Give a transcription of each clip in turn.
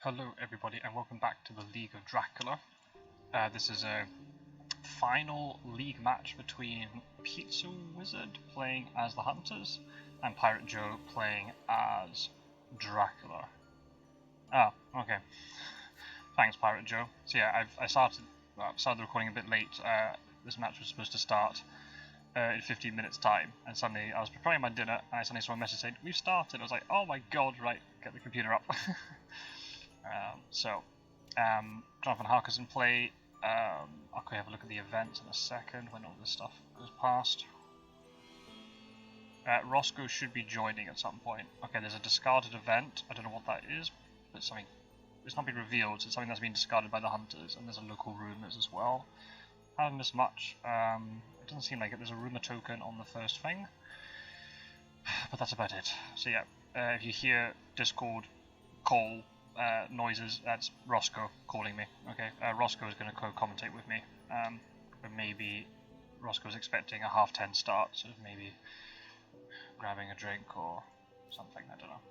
Hello everybody and welcome back to the League of Dracula. This is a final league match between Pizzawizard playing as the Hunters and Piratejoe playing as Dracula. Oh, okay. Thanks Piratejoe. So yeah, I started the recording a bit late. This match was supposed to start in 15 minutes time, and suddenly I was preparing my dinner and I suddenly saw a message saying, "We've started." I was like, oh my god, right, get the computer up. Jonathan Harker's in play. I'll quickly have a look at the events in a second when all this stuff goes past. Rossco should be joining at some point. Okay, there's a discarded event. I don't know what that is, but something. It's not been revealed, so it's something that's been discarded by the Hunters, and there's a local rumours as well. Haven't missed much. It doesn't seem like it. There's a rumour token on the first thing, but that's about it. So yeah, if you hear Discord call noises, that's Rossco calling me. Okay, Rossco is going to co-commentate with me, but maybe Rossco is expecting a 10:30 start, so maybe grabbing a drink or something, I don't know.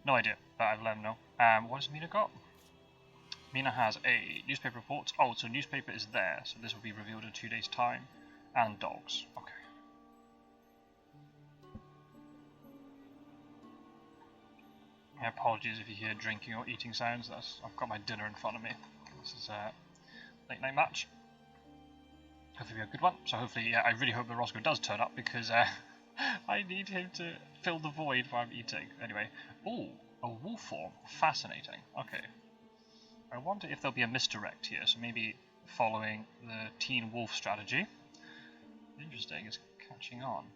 No idea, but I've let him know. What has Mina got? Mina has a newspaper report. Oh, so newspaper is there, so this will be revealed in 2 days' time. And dogs, okay. Yeah, apologies if you hear drinking or eating sounds. I've got my dinner in front of me. This is a late night match. Hopefully be a good one. So hopefully, yeah, I really hope that Rossco does turn up because I need him to fill the void while I'm eating. Anyway, ooh, a wolf form, fascinating. Okay, I wonder if there'll be a misdirect here. So maybe following the teen wolf strategy. Interesting, it's catching on.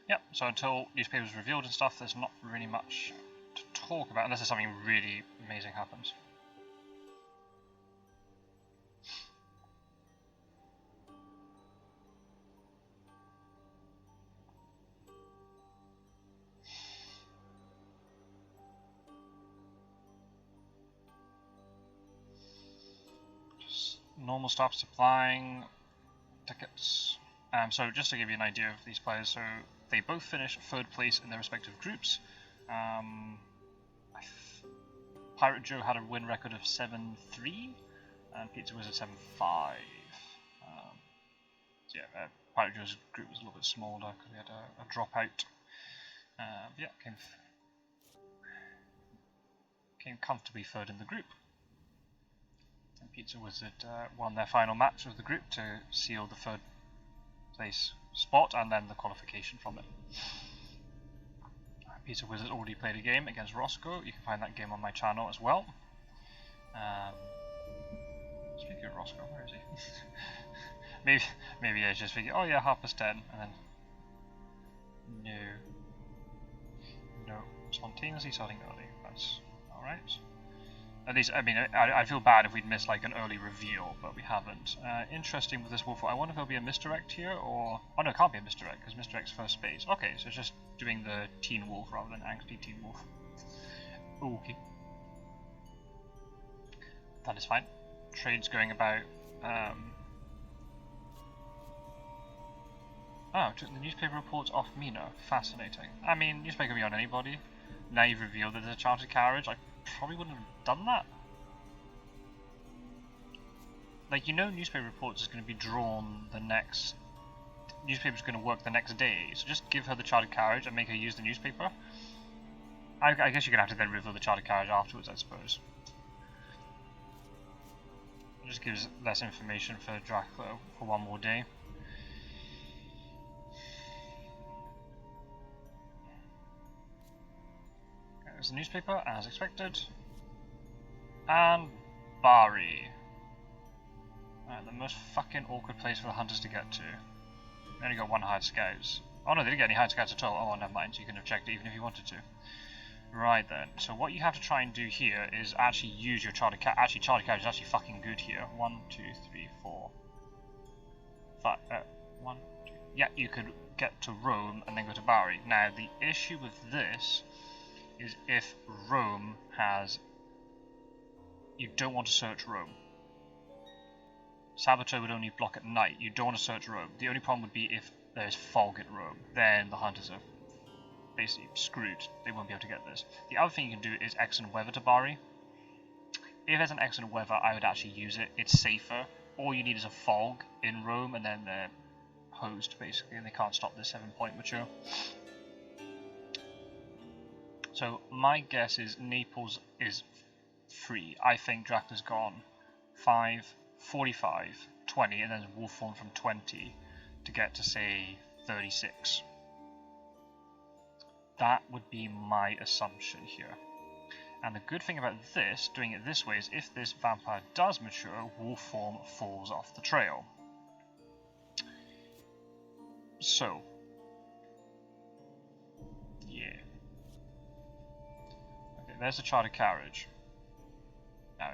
Yep, so until newspapers revealed and stuff, there's not really much to talk about unless something really amazing happens. Just normal stuff, supplying tickets. So just to give you an idea of these players, so they both finished 3rd place in their respective groups. Piratejoe had a win record of 7-3, and Pizzawizard 7-5. So yeah, Piratejoe's group was a little bit smaller because we had a dropout. Yeah, came comfortably 3rd in the group. And Pizzawizard won their final match of the group to seal the 3rd place spot and then the qualification from it. Pizzawizard already played a game against Rossco. You can find that game on my channel as well. Speaking of Rossco, where is he? maybe I just figured, oh yeah, 10:30, and then no, spontaneously starting early. That's all right. At least, I mean, I feel bad if we'd missed like an early reveal, but we haven't. Interesting with this wolf. I wonder if there'll be a misdirect here, or oh no, it can't be a misdirect because misdirect's first space. Okay, so it's just doing the teen wolf rather than angsty teen wolf. Okay, that is fine. Trade's going about. Oh, took the newspaper reports off Mina. Fascinating. I mean, newspaper can be on anybody. Now you've revealed that there's a chartered carriage. I probably wouldn't have done that. Like, you know, newspaper reports is going to be drawn the next. Newspaper's going to work the next day, so just give her the chartered carriage and make her use the newspaper. I guess you're going to have to then reveal the chartered carriage afterwards, I suppose. It just gives less information for Dracula for one more day. There's the newspaper, as expected. And Bari. The most fucking awkward place for the Hunters to get to. They only got 1 hired scouts. Oh no, they didn't get any hired scouts at all. Oh, never mind, so you couldn't have checked it even if you wanted to. Right then, so what you have to try and do here is actually use your chartered carriage. Actually, chartered carriage is actually fucking good here. 1, 2, 3, 4, 5. 1, 2. Yeah, you could get to Rome and then go to Bari. Now, the issue with this is if Rome has... You don't want to search Rome. Saboteur would only block at night. You don't want to search Rome. The only problem would be if there's fog at Rome. Then the hunters are basically screwed. They won't be able to get this. The other thing you can do is excellent weather to Bari. If there's an excellent weather, I would actually use it. It's safer. All you need is a fog in Rome, and then they're hosed, basically, and they can't stop this 7-point mature. So my guess is Naples is free. I think Dracula's gone 5, 45, 20, and then wolf form from 20 to get to, say, 36. That would be my assumption here. And the good thing about this, doing it this way, is if this vampire does mature, wolf form falls off the trail. So, yeah. Okay, there's the chartered carriage. Now,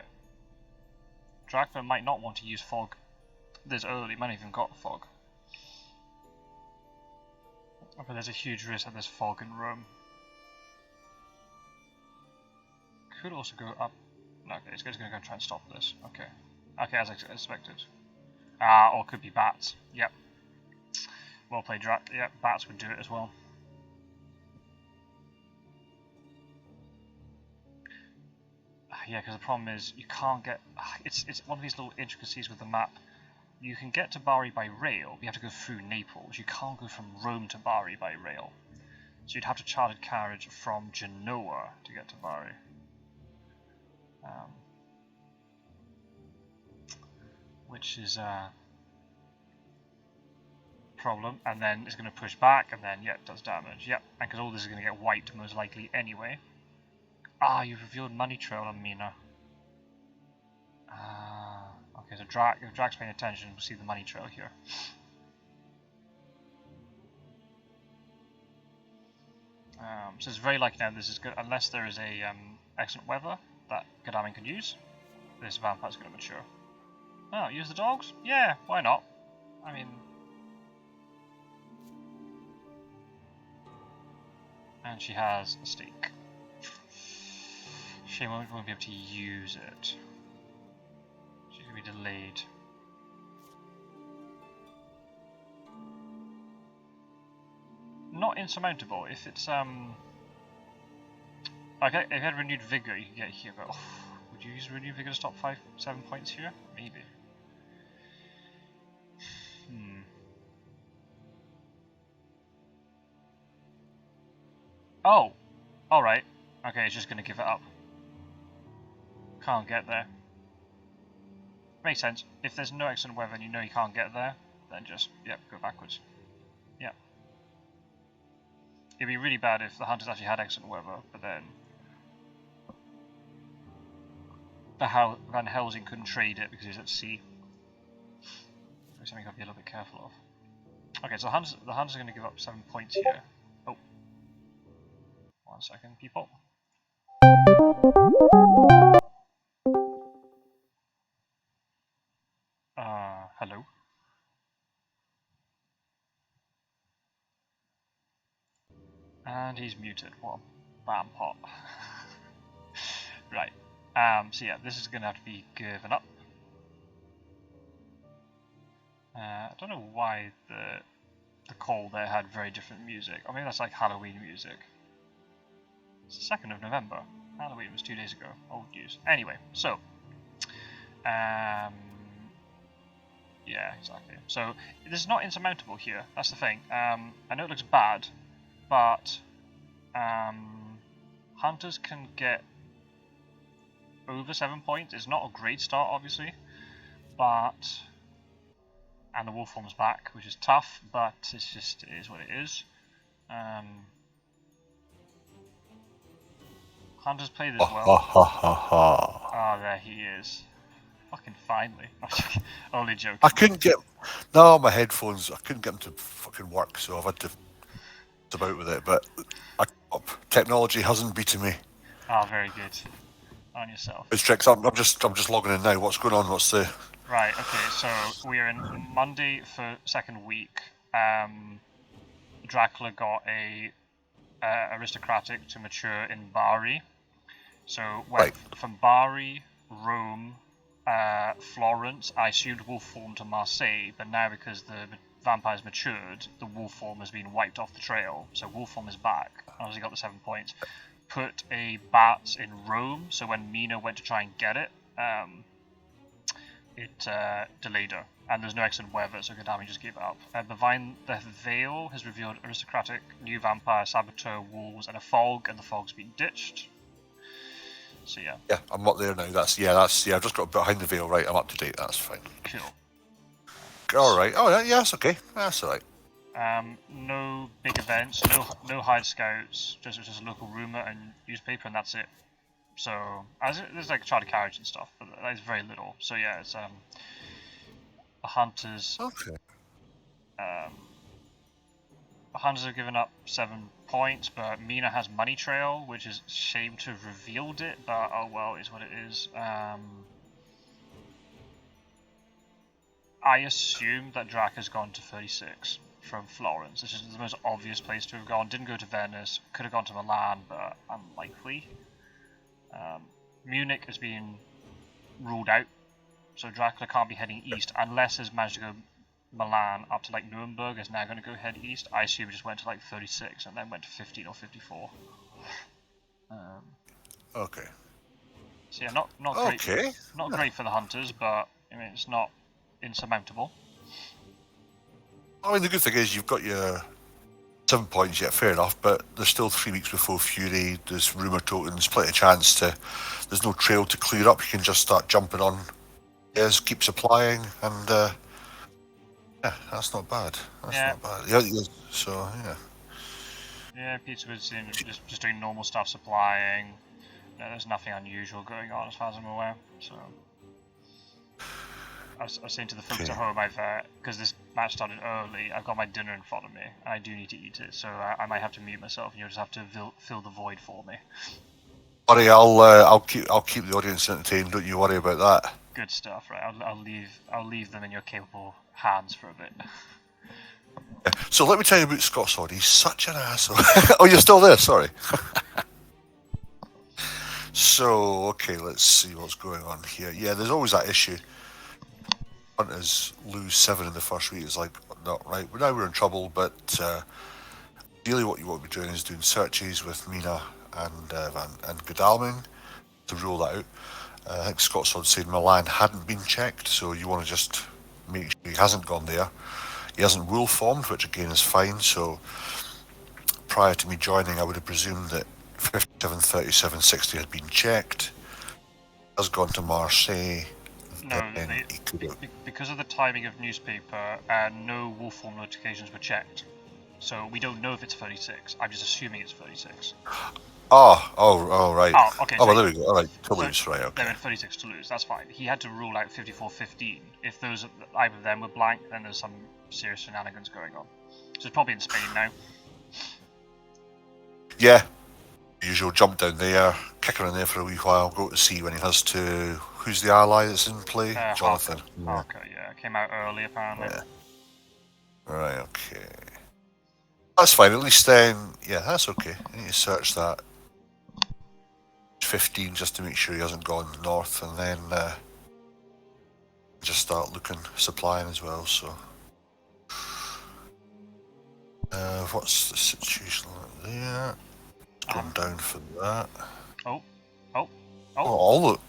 Dracula might not want to use fog this early, might not even got fog. But there's a huge risk that there's fog in Rome. Could also go up. No, okay, it's going to go try and stop this. Okay. Okay, as I expected. Or it could be bats. Yep. Well played, Drac. Yep, bats would do it as well. Yeah, because the problem is you can't get... It's one of these little intricacies with the map. You can get to Bari by rail, but you have to go through Naples. You can't go from Rome to Bari by rail. So you'd have to chartered carriage from Genoa to get to Bari. Which is a problem, and then it's going to push back, and then, yeah, it does damage. Yep, and because all this is going to get wiped most likely anyway. You've revealed money trail on Mina. Okay, so if Drac's paying attention, we'll see the money trail here. So it's very likely now this is good, unless there is a excellent weather that Gadamin can use. This vampire's going to mature. Oh, use the dogs? Yeah, why not? I mean... And she has a stake. She won't be able to use it. She's going to be delayed. Not insurmountable. If it's okay, if you had renewed vigor, you can get here. But would you use renewed vigor to stop 7 points here? Maybe. Oh, all right. Okay, it's just going to give it up. Can't get there. Makes sense. If there's no excellent weather and you know you can't get there, then just, yep, go backwards. Yep. It'd be really bad if the hunters actually had excellent weather, but then Van Helsing couldn't trade it because he was at sea. That's something I've got to be a little bit careful of. Okay, so the hunters are going to give up 7 points here. Oh. 1 second, people. Hello? And he's muted. What a bam pot. Right. So yeah, this is going to have to be given up. I don't know why the call there had very different music. I mean, that's like Halloween music. It's the 2nd of November. Halloween was 2 days ago. Old news. Anyway, so yeah, exactly. So this is not insurmountable here. That's the thing. I know it looks bad, but hunters can get over 7 points. It's not a great start, obviously, but and the wolf form's back, which is tough, but it is what it is. Hunters play this well. There he is. Fucking finally. Only joking. I couldn't get... No, my headphones, I couldn't get them to fucking work, so I've had to about with it, but technology hasn't beaten me. Very good. On yourself. It's tricks. I'm just logging in now. What's going on? What's the... Right, okay, so we are in Monday for 2nd week. Dracula got a aristocratic to mature in Bari. So went from Bari, Rome, Florence. I assumed wolf form to Marseille, but now because the vampire's matured, the wolf form has been wiped off the trail. So wolf form is back. Obviously got the 7 points. Put a bat in Rome, so when Mina went to try and get it, it delayed her. And there's no excellent weather, so Gadami just gave it up. Behind the veil has revealed aristocratic, new vampire, saboteur, wolves, and a fog, and the fog's been ditched. So yeah. Yeah, I'm not there now. I've just got behind the veil. Right, I'm up to date. That's fine. Cool. All right. Oh yeah, that's okay. That's all right. No big events, no hide scouts, just a local rumour and newspaper, and that's it. So there's like charter carriage and stuff, but that is very little. So yeah, it's the hunters. Okay. The hunters have given up 7 points, but Mina has money trail, which is a shame to have revealed it, but oh well, is what it is. I assume that Drac has gone to 36 from Florence. This is the most obvious place to have gone. Didn't go to Venice, could have gone to Milan, but unlikely. Munich has been ruled out, so Dracula can't be heading east unless he's managed to go Milan up to like Nuremberg. Is now going to go head east. I assume he just went to like 36 and then went to 15 or 54. Okay. So yeah, not great. Not great for the hunters, but I mean it's not insurmountable. I mean, the good thing is you've got your 7 points yet, fair enough, but there's still 3 weeks before Fury, there's rumour tokens, plenty of chance to, there's no trail to clear up, you can just start jumping on, yes, keep supplying, and yeah, that's not bad, not bad, yeah, so, yeah. Yeah, Pizzawizard just doing normal stuff, supplying, there's nothing unusual going on as far as I'm aware, so... I was saying to the folks at home, because this match started early, I've got my dinner in front of me, and I do need to eat it, so I might have to mute myself, and you'll just have to fill the void for me. Worry, I'll keep the audience entertained. Don't you worry about that. Good stuff, right? I'll leave them in your capable hands for a bit. Yeah. So let me tell you about Scot-sword. He's such an asshole. Oh, you're still there. Sorry. So okay, let's see what's going on here. Yeah, there's always that issue. Hunters lose 7 in the first week. It's like not right. Now we're in trouble, but really what you want to be doing is doing searches with Mina and Godalming to rule that out. I think Scot-sword said Milan hadn't been checked, so you want to just make sure he hasn't gone there. He hasn't rule formed, which again is fine. So prior to me joining, I would have presumed that 57, 37, 60 had been checked. Has gone to Marseille. No, because of the timing of newspaper, no wolf form notifications were checked. So we don't know if it's 36. I'm just assuming it's 36. Oh, right. Oh, okay. Oh, well, there we go. All right, Toulouse, right, okay. They're in 36 Toulouse, that's fine. He had to rule out 54-15. If those either of them were blank, then there's some serious shenanigans going on. So it's probably in Spain now. Yeah. Usual jump down there, kick around there for a wee while, go to see when he has to. Who's the ally that's in play? Jonathan. Harker, yeah. Came out early apparently. Yeah. Right, okay. That's fine, at least then, yeah, that's okay. I need to search that. 15 just to make sure he hasn't gone north, and then just start looking, supplying as well, so. What's the situation like there? Going down for that. Oh, all the...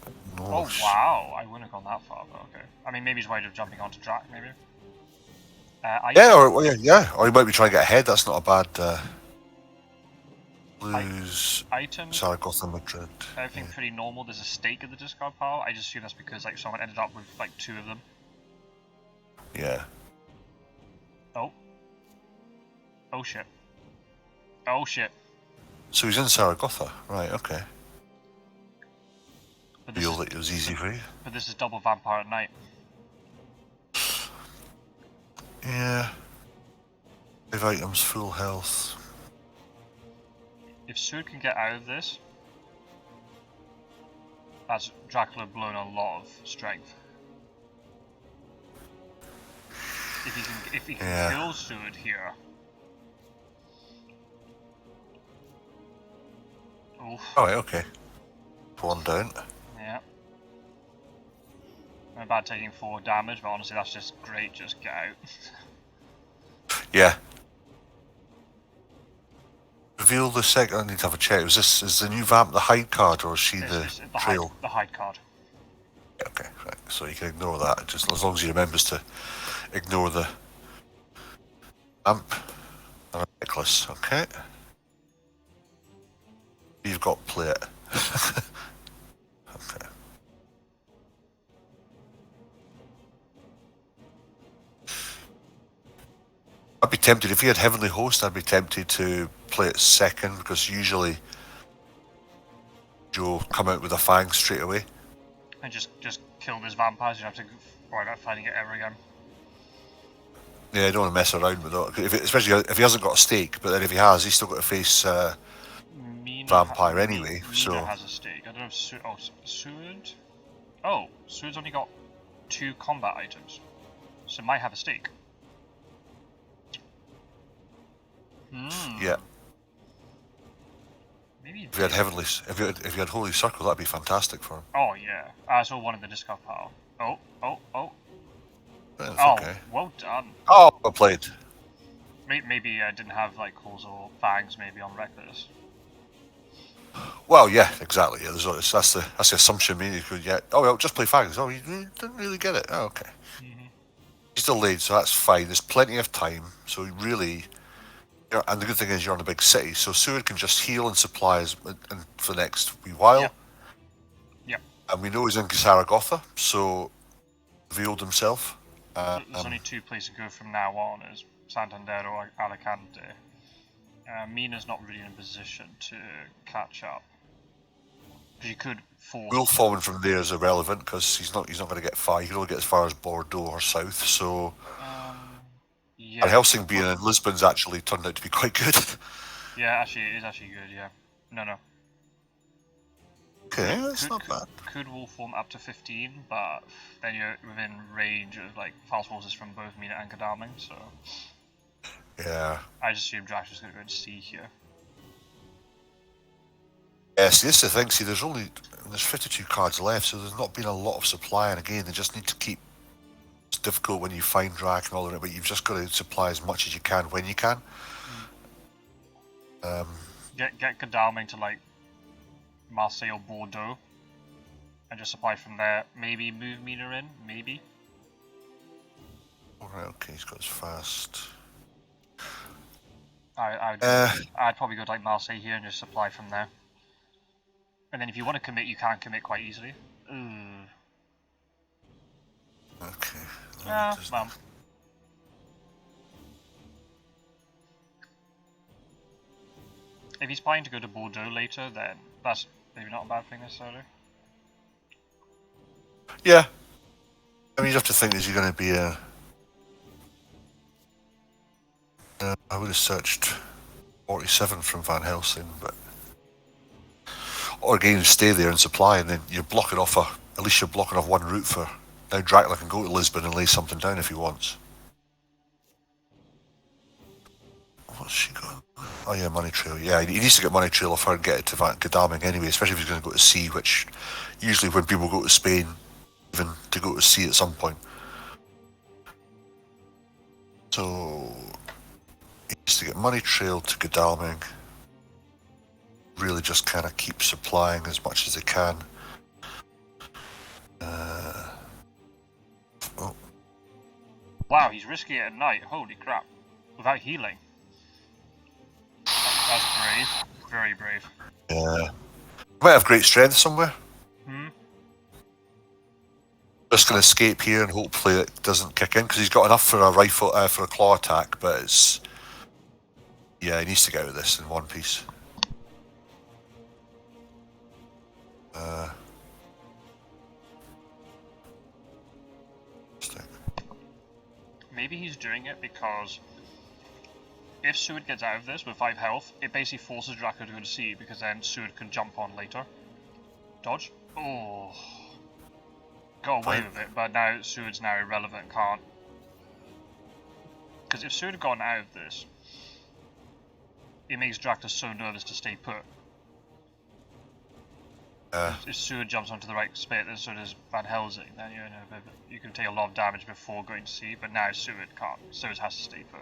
Oh, wow, I wouldn't have gone that far, but okay. I mean, maybe he's worried of jumping onto Drac, maybe. Or he might be trying to get ahead, that's not a bad... lose... Zaragoza, Madrid. Everything pretty normal, there's a stake in the discard pile. I just assume that's because like someone ended up with like 2 of them. Yeah. Oh shit. Oh shit. So he's in Zaragoza, right, okay. Feel that it was easy for you. But this is double vampire at night. Yeah. 5 items, full health. If Sword can get out of this, that's Dracula blown a lot of strength. If he can kill Sword here, Oof. Alright, okay. One down. Yeah. I'm bad taking 4 damage, but honestly that's just great, just get out. Yeah. Reveal the second. I need to have a check. Is the new vamp the hide card, or is she It's the trail? the hide card. Yeah, okay, right. So you can ignore that, just as long as he remembers to ignore the vamp and a necklace, okay? You've got plate. Okay. I'd be tempted, if he had Heavenly Host, I'd be tempted to play it second, because usually Joe come out with a fang straight away. And just kill this vampire, so you don't have to worry about fighting it ever again. Yeah, I don't want to mess around with that, especially if he hasn't got a stake, but then if he has, he's still got to face vampire anyway, so... Mina has a stake. I don't know if Seward? Oh, Seward's only got 2 combat items. So it might have a stake. Yeah. Maybe if you had Heavenly, if you had Holy Circle, that'd be fantastic for him. Oh yeah, I saw one in the discard pile. Oh. That's okay. Well done. Oh, well played. Maybe I didn't have like claws or fangs maybe on Reckless. Well, yeah, exactly. Yeah, that's the assumption. Maybe you could get. Oh, well, just play fangs. Oh, you didn't really get it. Oh, okay. He's delayed, so that's fine. There's plenty of time. So really, and the good thing is you're in a big city, so Seward can just heal and supplies for the next wee while. Yep. And we know he's in Saragossa, so revealed himself. There's only 2 places to go from now on: is Santander or Alicante. Mina's not really in a position to catch up. Because you could force. Will Foreman from there is irrelevant because he's not going to get far. He can only get as far as Bordeaux or south. So, yeah. And Helsing being in Lisbon's actually turned out to be quite good. Yeah, actually, it is actually good. Yeah. No. Okay, that's not bad. Could wolf form up to 15, but then you're within range of like fast forces from both Mina and Godalming, so. Yeah. I just assume Dracula's going to go and see here. Yeah, see, this is the thing. See, there's 52 cards left, so there's not been a lot of supply, and again, they just need to keep. It's difficult when you find Drac and all of it, but you've just got to supply as much as you can when you can. Get Godalming to like Marseille or Bordeaux, and just supply from there. Maybe move Mina in, maybe. Alright, okay, he's got his fast. I'd probably go to like Marseille here and just supply from there. And then if you want to commit, you can commit quite easily. Okay. Well. If he's planning to go to Bordeaux later, then that's maybe not a bad thing necessarily. Yeah. I mean, you have to think, is he going to be a... I would have searched 47 from Van Helsing, but... Or again, stay there and supply, and then you're blocking off at least you're blocking off one route for... Now Dracula can go to Lisbon and lay something down if he wants. What's she got? Oh yeah, Money Trail. Yeah, he needs to get Money Trail off her and get it to Godalming anyway, especially if he's going to go to sea, which usually when people go to Spain, even to go to sea at some point. So he needs to get Money Trail to Godalming. Really just kind of keep supplying as much as they can. Wow, he's risking it at night. Holy crap. Without healing. That's brave. Very brave. Yeah. Might have great strength somewhere. Just going to escape here and hopefully it doesn't kick in, because he's got enough for a rifle, for a claw attack, but it's... Yeah, he needs to get out of this in one piece. Maybe he's doing it because if Seward gets out of this with 5 health, it basically forces Dracula to go to sea, because then Seward can jump on later. Dodge? Oh. Got away with it, but now Seward's now irrelevant, can't. Because if Seward had gone out of this, it makes Dracula so nervous to stay put. If Seward jumps onto the right spit, and so does Van Helsing, then you can take a lot of damage before going to sea. But now Seward can't. Seward has to stay put.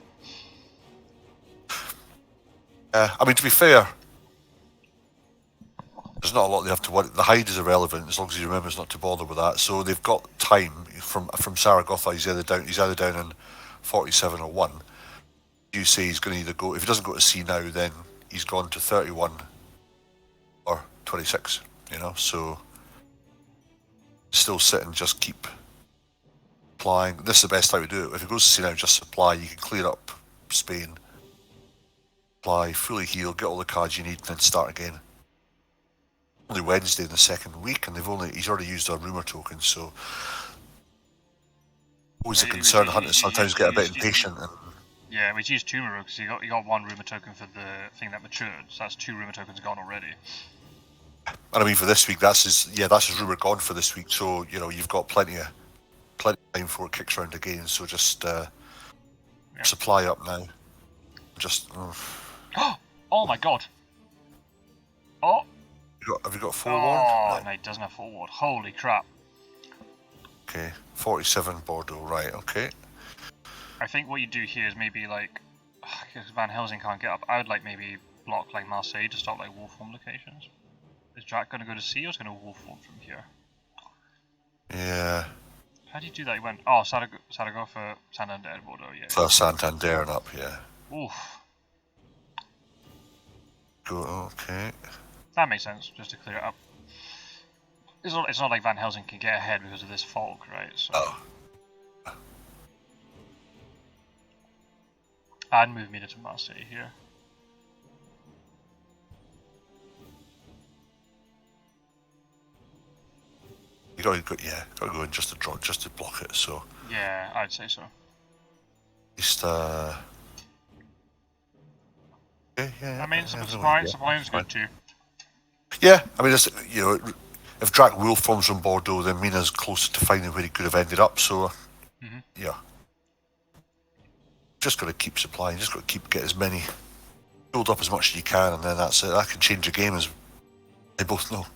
I mean, to be fair, there's not a lot they have to worry. The hide is irrelevant as long as he remembers not to bother with that. So they've got time from Saragossa. He's either down in 47 or 1. You say he's going to either go. If he doesn't go to sea now, then he's gone to 31 or 26. So still sit and just keep supplying. This is the best time to do it. If he goes to sea now, just supply. You can clear up Spain, supply, fully heal, get all the cards you need, and then start again. Only Wednesday in the second week, and he's already used a rumour token, so always a concern. Hunters sometimes get a bit impatient. Yeah, we used 2 rumour because you got 1 rumour token for the thing that matured, so that's 2 rumour tokens gone already. And I mean, for this week, that's his rumour gone for this week. So you've got plenty of time before it kicks around again. So just supply up now. Just. Oh my god! Oh. Have you got forward? Oh no, he doesn't have forward. Holy crap! Okay, 47 Bordeaux. Right. Okay. I think what you do here is maybe like, because Van Helsing can't get up. I would like maybe block like Marseille to stop like war form locations. Is Drac going to go to sea or is going to war form from here? Yeah. How do you do that? He went, Saragossa, Santander, Bordeaux, yeah. So Santander and up, yeah. Oof. Go, okay. That makes sense, just to clear it up. It's not like Van Helsing can get ahead because of this fog, right? So. Oh. I'd move Mina to Marseille here. You gotta go in just to block it. So yeah, I'd say so. Just yeah. I mean, supplying's good too. Yeah, I mean, if Drac Wolf forms from Bordeaux, then Mina's closer to finding where he could have ended up. So yeah, just got to keep supplying. Just got to get as many build up as much as you can, and then that's it. That can change the game, as they both know.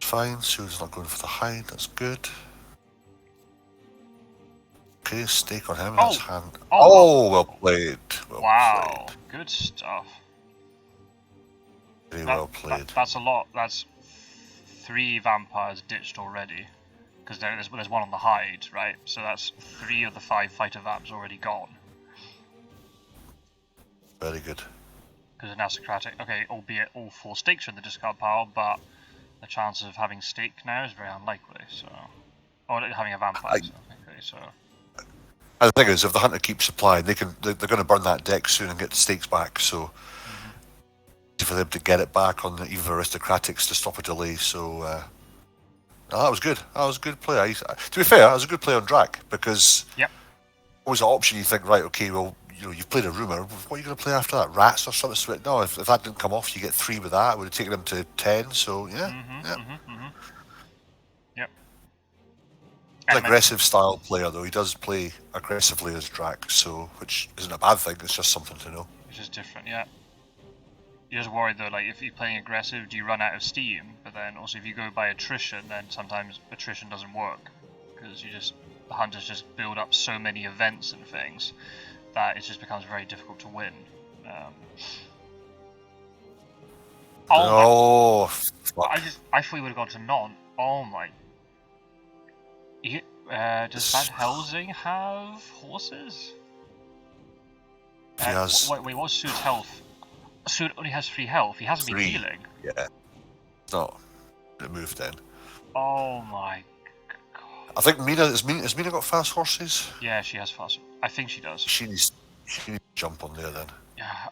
Fine, Seward's not going for the hide, that's good. Okay, stake on him, that's hand. Oh, well played. Wow, good stuff. Very well played. That's a lot, that's 3 vampires ditched already. Because there's 1 on the hide, right? So that's 3 of the 5 fighter vamps already gone. Very good. Because an aristocratic, okay, albeit all 4 stakes are in the discard pile, but the chances of having stake now is very unlikely, so... Or having a vampire, so... And the thing is, if the hunter keeps supplying, they're going to burn that deck soon and get the stakes back, so... For them to get it back on even aristocratics to stop a delay, so... No, that was good. That was a good play. To be fair, that was a good play on Drac, because... Yep. Always an option, you think, right, okay, well, you've played a rumour, what are you going to play after that? Rats or something? So, no, if that didn't come off, you get 3 with that. It would have taken him to 10, so yeah. Yep. He's an aggressive style player, though. He does play aggressively as Drac, so which isn't a bad thing, it's just something to know. Which is different, yeah. You're just worried, though, like, if you're playing aggressive, do you run out of steam? But then, also, if you go by attrition, then sometimes attrition doesn't work. Because the hunters just build up so many events and things that it just becomes very difficult to win. Fuck. I thought he would have gone to non. Oh my. Does Van Helsing have horses? He has... Wait, what's Seward's health? Seward only has 3 health. He hasn't been healing. Yeah. No. It moved then. Oh my god. I think has Mina got fast horses? Yeah, she has fast. I think she does. She needs to jump on there then. Yeah,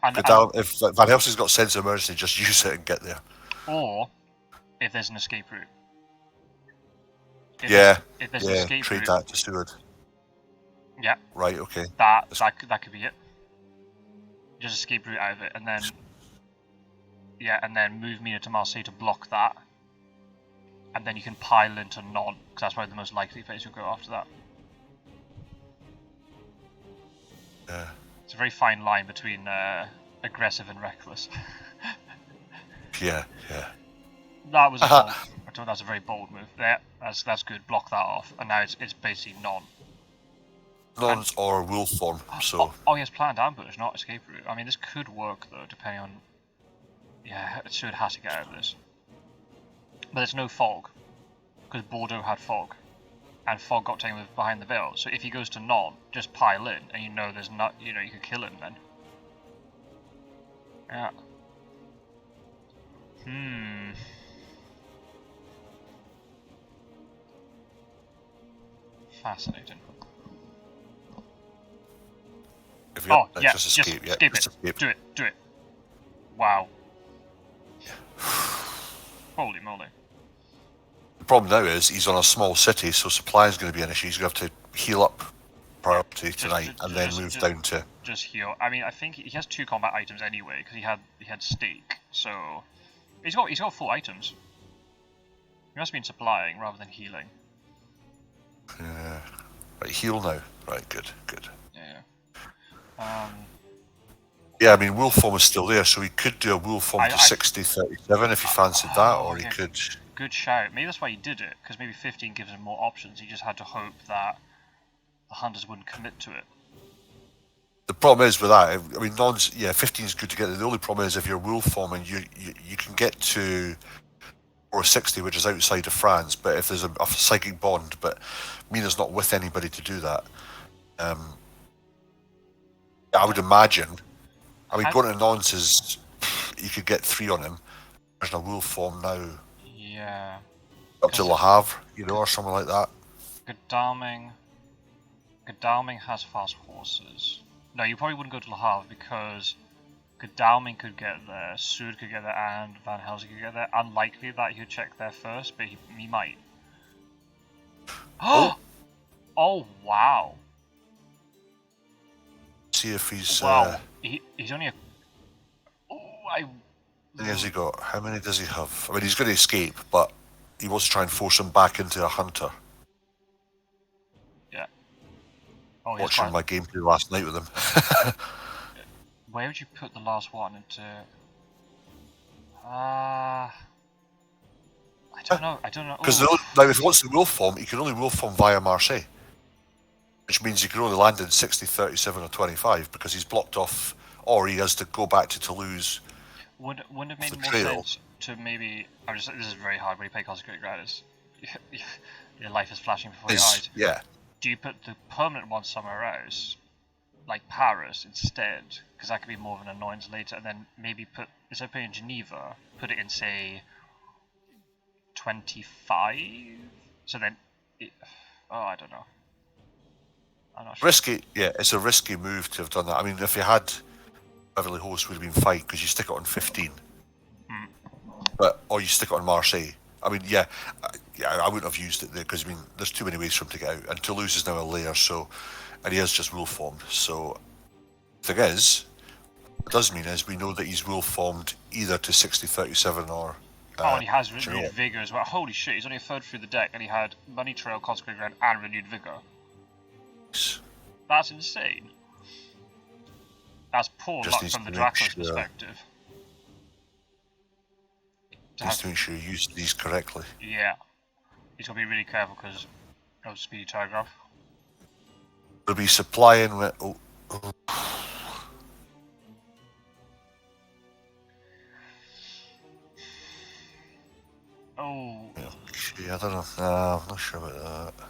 if Van Helsing's got sense of emergency, just use it and get there. Or if there's an escape route. If there's an escape trade route, that to Seward. Yeah. Right. Okay. That could be it. Just escape route out of it, and then move Mina to Marseille to block that, and then you can pile into non, because that's probably the most likely place you'll go after that. Yeah. It's a very fine line between aggressive and reckless. Yeah. That was a bold. I thought that's a very bold move. There, that's good. Block that off, and now it's basically none. Nons or wolf form. So. Oh, he has planned ambush, not escape route. I mean, this could work though, depending on. Yeah, Sword has to get out of this. But there's no fog, because Bordeaux had fog, and fog got taken with behind the veil. So if he goes to non, just pile in, and you know there's not. You know you could kill him then. Yeah. Fascinating. Oh, yeah, just escape. Yeah, escape it. Escape. Do it. Wow. Holy moly. The problem now is he's on a small city, so supply is going to be an issue. He's going to have to heal up priority tonight and then move down to. Just heal. I mean, I think he has 2 combat items anyway because he had stake, so he's got full items. He must have been supplying rather than healing. Yeah. Right, heal now. Right, good. Yeah. Yeah, I mean, wolf form is still there, so he could do a wolf form to 60-37 if he fancied that, or he could. Good shout. Maybe that's why he did it, because maybe 15 gives him more options. He just had to hope that the hunters wouldn't commit to it. The problem is with that, I mean, 15 is good to get there. The only problem is if you're wolf forming, you can get to 460, which is outside of France, but if there's a psychic bond, but Mina's not with anybody to do that. I would imagine. I mean, going to nonce is you could get 3 on him. There's a wolf form now. Yeah. Up to Le Havre, or something like that. Godalming has fast horses. No, you probably wouldn't go to Le Havre because Godalming could get there, Sood could get there, and Van Helsing could get there. Unlikely that he would check there first, but he might. Oh wow. See if he's. Wow. He's only a. Oh, How many has he got? How many does he have? I mean, he's going to escape, but he wants to try and force him back into a hunter. Yeah. Oh, watching my gameplay last night with him. Where would you put the last one into? I don't know. Because now, if he wants to wolf form, he can only wolf form via Marseille, which means he can only land in 60, 37, or 25 because he's blocked off, or he has to go back to Toulouse. Wouldn't it make more sense to maybe? This is very hard when you play Consecrated Ground. Your life is flashing before your eyes. Yeah. Do you put the permanent one somewhere else, like Paris instead? Because that could be more of an annoyance later, and then maybe instead of putting in Geneva, put it in say 25. So then, I don't know. I'm not sure. Risky, yeah. It's a risky move to have done that. I mean, if you had Beverly Host, would have been fine because you stick it on 15, or you stick it on Marseille. I mean, I wouldn't have used it there because I mean, there's too many ways for him to get out, and Toulouse is now a layer, and he is just wolf formed. So, the thing is, what it does mean is we know that he's wolf formed either to 60-37 or. And he has renewed vigor as well. Holy shit! He's only a third through the deck, and he had Money Trail, Consecrated Ground, and renewed vigor. That's insane. That's poor luck from the Dracula's perspective. Just to make sure you use these correctly. Yeah. He's got to be really careful because of Speedy Telegraph. We'll be supplying with. Yeah, I don't know. No, I'm not sure about that.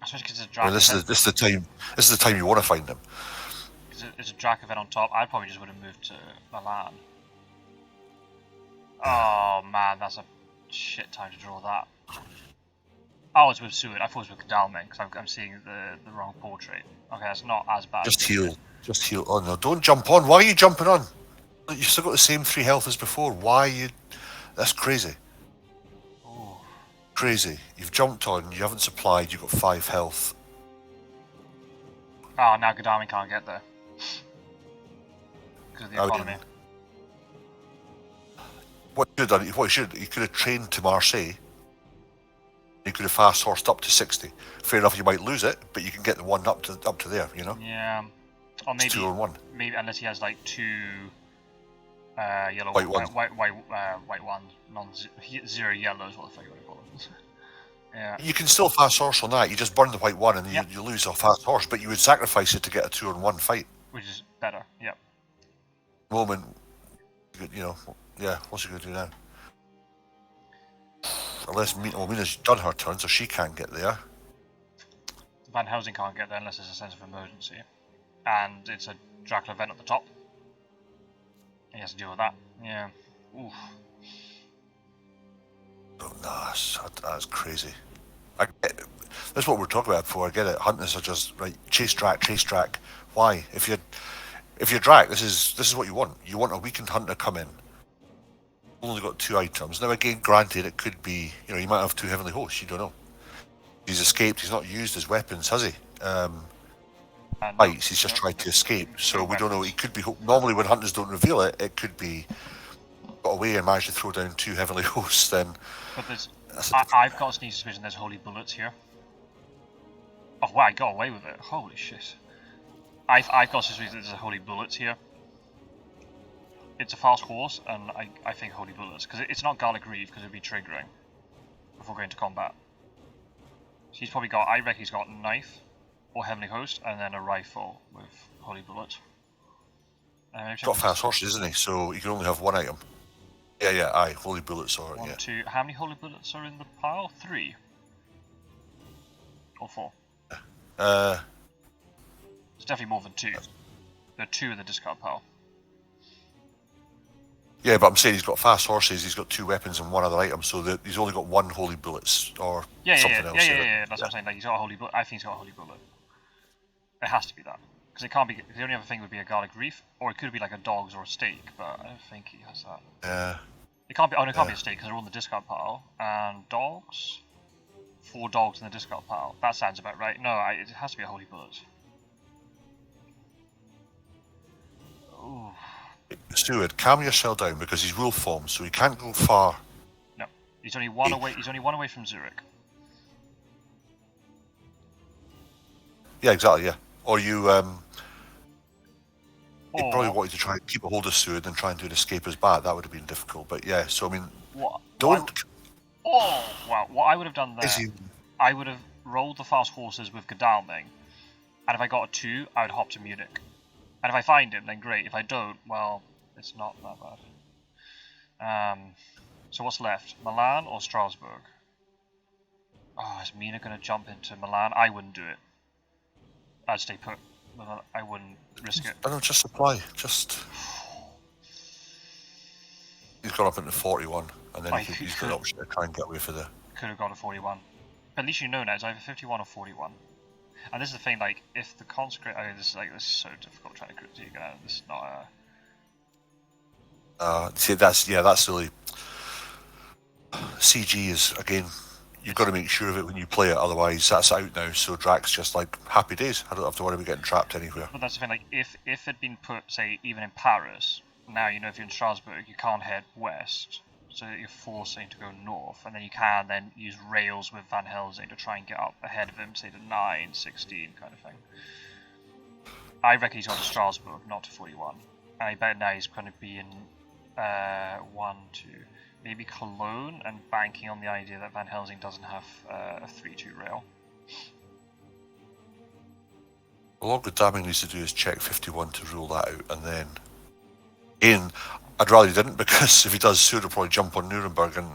Especially because it's a Drac. This is the time you want to find them. It's a Drac event on top. I probably just would have moved to Milan. Oh man, that's a shit time to draw that. Oh, it's with Seward. I thought it was with Godalming because I'm seeing the wrong portrait. Okay, that's not as bad. Just heal. Oh no, don't jump on. Why are you jumping on? You've still got the same 3 health as before. Why are you? That's crazy. Ooh. Crazy. You've jumped on. You haven't supplied. You've got 5 health. Oh, now Godalming can't get there because of the economy. What you could have trained to Marseille. You could have fast horsed up to 60. Fair enough, you might lose it, but you can get the one up to there, Yeah. Or maybe it's 2 on 1. Maybe unless he has like 2 Yellow, White one. white one, zero yellows, what the fuck you want to call them. Yeah. You can still fast horse on that. You just burn the white one and you lose a fast horse, but you would sacrifice it to get a 2-on-1 fight. Which is better, yep. Moment, you know, yeah, what's he going to do now? Unless Mina's done her turn, so she can't get there. Van Helsing can't get there unless there's a sense of emergency. And it's a Dracula event at the top. He has to deal with that. Yeah. Oof. Oh, no, that's crazy. That's what we were talking about before. I get it. Hunters are just right. Chase Drac. Why? If you're Drac, this is what you want. You want a weakened hunter come in. Only got 2 items. Now again, granted, it could be, you know, you might have 2 heavenly hosts. You don't know. He's escaped. He's not used his weapons, has he? Fights. He's just tried to escape. So we don't know. He could be. Normally, when hunters don't reveal it, it could be got away and managed to throw down 2 heavenly hosts. Then. But there's. I've got a sneaky suspicion there's holy bullets here. Oh wow, I got away with it. Holy shit. I've got a suspicion there's holy bullets here. It's a fast horse, and I think holy bullets. Because it's not garlic reeve, because it would be triggering before going to combat. So he's probably got, I reckon he's got a knife, or heavenly host, and then a rifle with holy bullets. He's got fast horses, isn't he? So he can only have 1 item. Yeah, aye, holy bullets or 1, 2. How many holy bullets are in the pile? 3? Or 4? It's definitely more than 2. There are 2 in the discard pile. Yeah, but I'm saying he's got fast horses, he's got 2 weapons and 1 other item, so he's only got 1 holy bullets or something else. Yeah, that's what I'm saying. Like, he's got a holy bullet. I think he's got a holy bullet. It has to be that. Because it can't be. The only other thing would be a garlic reef, or it could be like a dog's or a steak, but I don't think he has that. Yeah. It can't be. Oh, no, it can't be a steak because they're all in the discard pile. And dogs? 4 dogs in the discard pile. That sounds about right. No, it has to be a holy bullet. Ooh. Steward, calm yourself down because he's wolf form, so he can't go far. No, he's only 1 away. He's only 1 away from Zurich. Yeah, exactly. Yeah, or you he probably wanted to try and keep a hold of Steward and try and do an escape as bat. That would have been difficult, but yeah. So I mean, don't. Oh wow! What I would have done there, I would have rolled the fast horses with Godalming, and if I got a 2, I would hop to Munich. And if I find him, then great. If I don't, well, it's not that bad. So what's left? Milan or Strasbourg? Oh, is Mina going to jump into Milan? I wouldn't do it. I'd stay put. I wouldn't risk it. I don't just supply. Just. He's gone up into 41, and then he's got an option to try and get away for the. Could have gone to 41. But at least you know now it's either 51 or 41. And this is the thing, like, if the consecrate, this is so difficult trying to critique. This is not see, that's really. CG is again. You've got to make sure of it when you play it, otherwise that's out now. So Drac's just like happy days. I don't have to worry about getting trapped anywhere. But that's the thing, like, if it had been put, say, even in Paris, now you know if you're in Strasbourg, you can't head west. So you're forcing to go north, and then you can then use rails with Van Helsing to try and get up ahead of him, say to 9, 16 kind of thing. I reckon he's gone to Strasbourg, not to 41. And I bet now he's going to be in 1, 2, maybe Cologne, and banking on the idea that Van Helsing doesn't have a 3-2 rail. All Godalming needs to do is check 51 to rule that out, and then again, I'd rather he didn't, because if he does, Seward will probably jump on Nuremberg and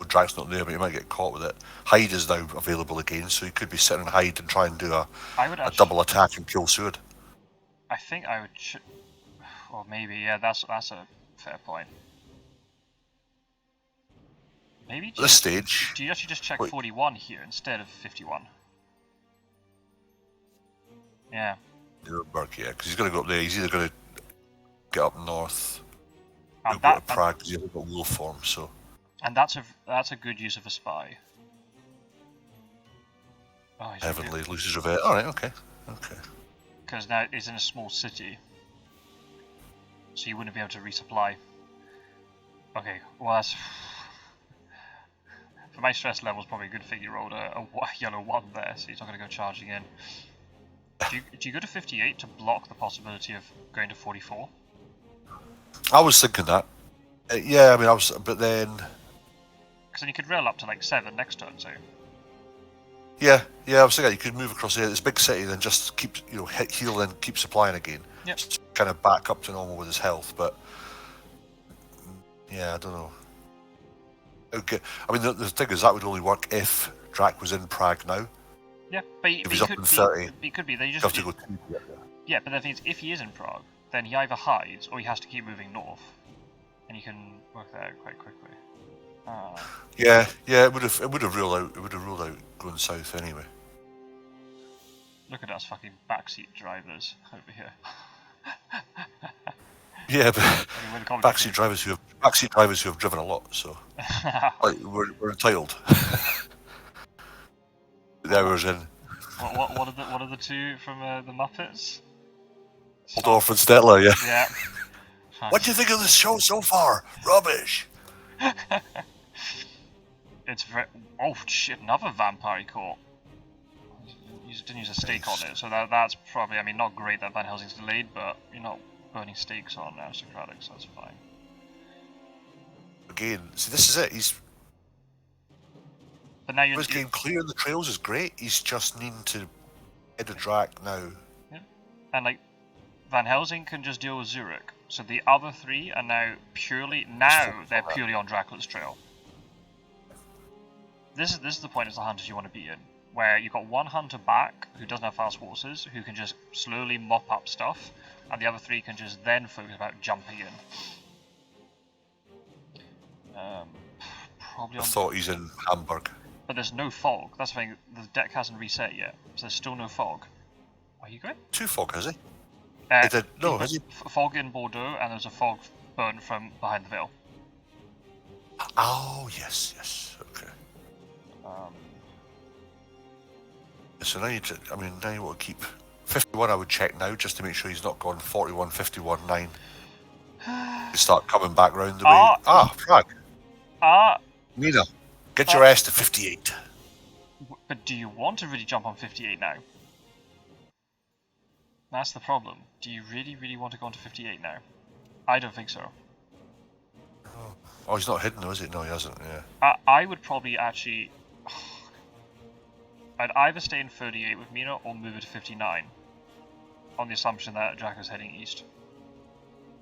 Drac's not there, but he might get caught with it. Hyde is now available again, so he could be sitting on Hyde and try and do a double attack and kill Seward. I think I would, or maybe, yeah, that's a fair point. Maybe at this stage, do you actually just check 41 here instead of 51? Yeah. Nuremberg, yeah, because he's going to go up there. He's either going to get up north. And go to Prague because you've got wolf form, so. And that's a good use of a spy. Oh, Heavenly loses Revet. All right, okay. Because now it's in a small city, so you wouldn't be able to resupply. Okay, well that's for my stress levels probably a good thing you rolled a yellow 1 there, so he's not going to go charging in. Do you go to 58 to block the possibility of going to 44? I was thinking that. Yeah, I mean, but then. Because then you could rail up to like 7 next turn, so. Yeah, I was thinking you could move across here. This big city, then just keep, hit heal, then keep supplying again. Yep. Just kind of back up to normal with his health, but yeah, I don't know. Okay, I mean, the thing is that would only work if Drac was in Prague now. Yeah, but if he's up in 30, he could be. They just have to go 2. Yeah, but the thing is, if he is in Prague, then he either hides or he has to keep moving north, and you can work that out quite quickly. Yeah, it would have ruled out going south anyway. Look at us fucking backseat drivers over here. Yeah, but backseat drivers who have driven a lot, so like, we're entitled. The hours in. What are the two from the Muppets? Waldorf and Stettler, yeah. Yeah. What do you think of this show so far? Rubbish. It's very. Oh shit! Another vampire he caught. Didn't use a stake on it, so that's probably. I mean, not great that Van Helsing's delayed, but you're not burning stakes on aristocratic, so that's fine. Again, see, this is it. But now you're getting clear in the trails is great. He's just needing to hit a Drac now. Yeah, and like Van Helsing can just deal with Zurich, so the other 3 are now purely on Dracula's trail. This is the point as the hunters you want to be in, where you've got one hunter back who doesn't have fast horses, who can just slowly mop up stuff, and the other 3 can just then focus about jumping in. Probably. I thought he's in Hamburg. But there's no fog. That's the thing. The deck hasn't reset yet, so there's still no fog. Are you going? 2 fog, has he? No, has he? Fog in Bordeaux, and there's a fog burn from behind the veil. Oh yes, okay. So now now you want to keep 51. I would check now just to make sure he's not gone 41, 51, 9. You start coming back round the way. Prague. Nina, get your ass to 58. But do you want to really jump on 58 now? That's the problem. Do you really want to go on to 58 now? I don't think so. Oh, he's not hidden though, is it? No, he hasn't, yeah. I would probably actually... I'd either stay in 38 with Mina or move it to 59. On the assumption that Dracula's heading east.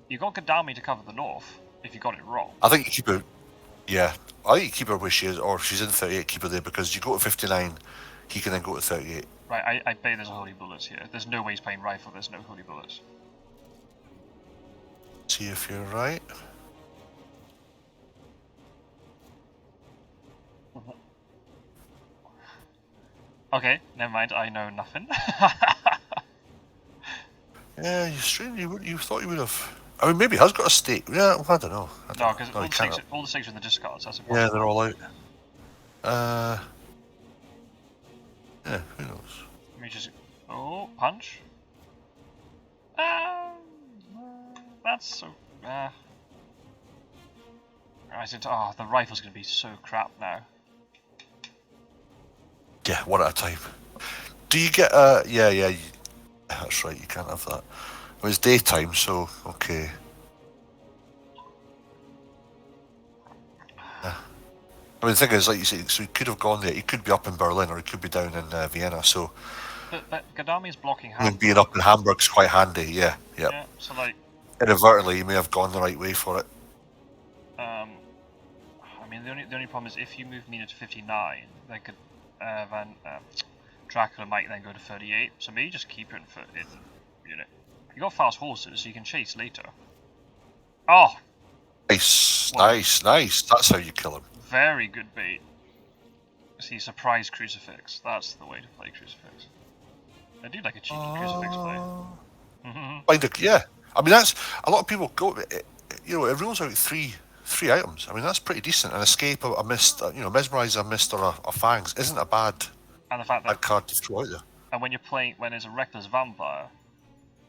You got Gadami to cover the north, if you got it wrong. I think you keep her... Yeah, I think you keep her where she is, or if she's in 38, keep her there, because you go to 59, he can then go to 38. Right, I bet there's holy bullets here. There's no way he's playing rifle, there's no holy bullets. See if you're right. Okay, never mind, I know nothing. Yeah, you're strange, you thought you would have... I mean, maybe he has got a stake. Yeah, I don't know. No, because all the stakes are in the discards, that's important. Yeah, they're all out. Yeah, who knows? Let me just... Oh, punch? That's so... the rifle's going to be so crap now. Yeah, one at a time. Do you get yeah, that's right, you can't have that. Well, it's daytime, so okay. Yeah. I mean, the thing is, like you say, so he could have gone there. He could be up in Berlin, or he could be down in Vienna. So, but Gadami's blocking Hamburg. Being up in Hamburg's quite handy. Yeah. Yeah. So like, inadvertently, you may have gone the right way for it. I mean, the only problem is if you move Mina to 59, then could Dracula might then go to 38. So maybe just keep her in unit. You got fast horses, so you can chase later. Oh! Nice. That's how you kill him. Very good bait. See, surprise crucifix. That's the way to play crucifix. I do like a cheeky crucifix play. Yeah. I mean, that's a lot of people go. It rules out three items. I mean, that's pretty decent. An escape, a mist, mesmerize, a mist, or a fangs isn't a bad. And the fact that card to throw out there. And when there's a reckless vampire,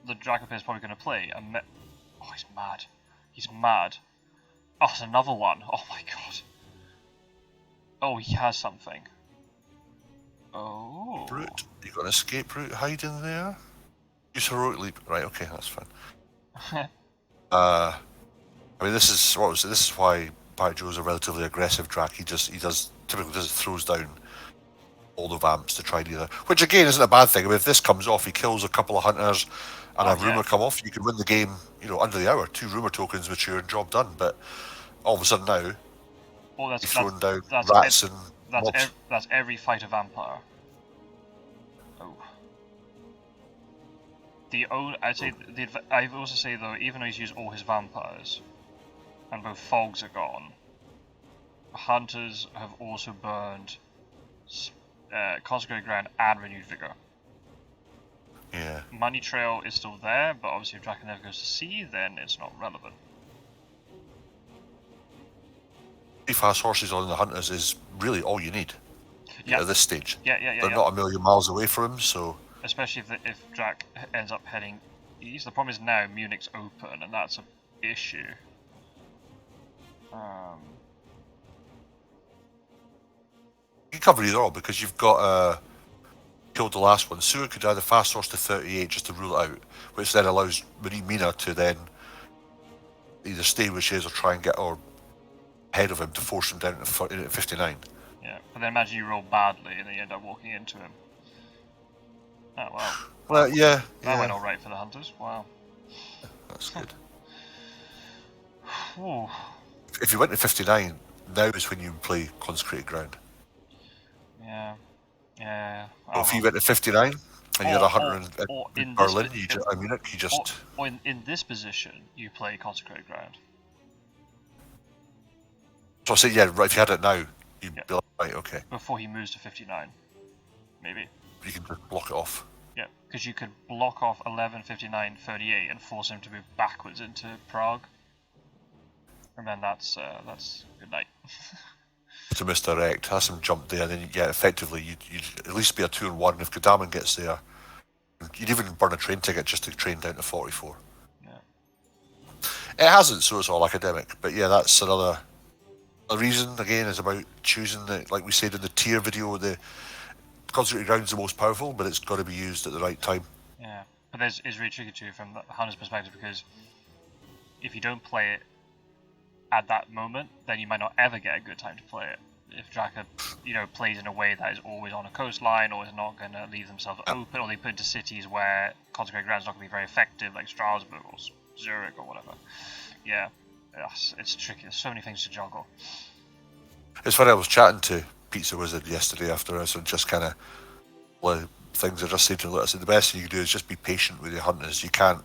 the Dracula player is probably going to play. Oh, he's mad. He's mad. Oh, there's another one. Oh my god. Oh, he has something. Oh. Brute. You got an escape route hiding there? Use heroic leap. Right, okay, that's fine. I mean, this is why Piratejoe is a relatively aggressive drac. He typically throws down all the vamps to try and either, which again isn't a bad thing. I mean, if this comes off, he kills a couple of hunters, and a rumour come off, you can win the game. Under the hour, 2 rumour tokens mature and job done. But all of a sudden now, he's throwing down rats and mobs. That's every fighter vampire. Oh. I also say though, even though he's used all his vampires, and both fogs are gone, hunters have also burned Consecrated Ground and Renewed Vigor. Yeah. Money Trail is still there, but obviously if Dracula never goes to sea, then it's not relevant. 3 fast horses on the hunters is really all you need at this stage. Yeah. They're not a million miles away from him, so... Especially if Drac ends up heading east. The problem is now Munich's open, and that's an issue. You can cover either or, because you've got killed the last one. Sue could add the fast horse to 38 just to rule it out, which then allows Mina to then either stay where she is or try and get ahead of him to force him down to 59. Yeah, but then imagine you roll badly and then you end up walking into him. Oh well. Well, yeah. That went alright for the hunters. Wow. That's good. Ooh. If you went to 59, now is when you play Consecrated Ground. Yeah. Well, if you went to 59 and you had 100 in Berlin, Or in this position, you play Consecrated Ground. So I say, yeah, right. If you had it now, you'd be like, right, okay. Before he moves to 59, maybe. You can just block it off. Yeah, because you could block off 11, 59, 38 and force him to move backwards into Prague. And then that's good night. To misdirect, has him jump there, and then effectively you'd at least be a 2-1 if Gadaman gets there. You'd even burn a train ticket just to train down to 44. Yeah. It hasn't, so it's all academic. But yeah, that's another reason. Again, is about choosing like we said in the tier video, the Consecrated Ground's the most powerful, but it's got to be used at the right time. Yeah, but it's really tricky too from the hunter's perspective, because if you don't play it at that moment, then you might not ever get a good time to play it. If Dracula, plays in a way that is always on a coastline, or is not going to leave themselves open, or they put into cities where Consecrated Ground is not going to be very effective, like Strasbourg or Zurich or whatever. Yeah, it's tricky. There's so many things to juggle. It's funny, I was chatting to Pizzawizard yesterday after us, and just kind of things I just said to him. I said the best thing you can do is just be patient with your hunters. You can't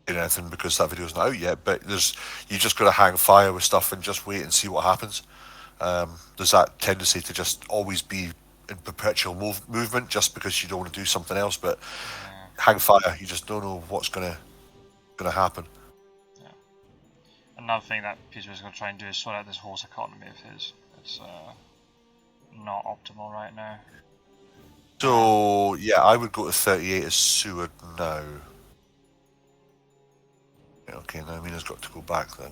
do anything because that video's not out yet, but you just got to hang fire with stuff and just wait and see what happens. There's that tendency to just always be in perpetual movement just because you don't want to do something else, but hang fire. You just don't know what's gonna happen. Yeah. Another thing that Peter is going to try and do is sort out this horse economy of his. It's not optimal right now. So yeah, I would go to 38 as Seward now. Okay, now Mina's got to go back then.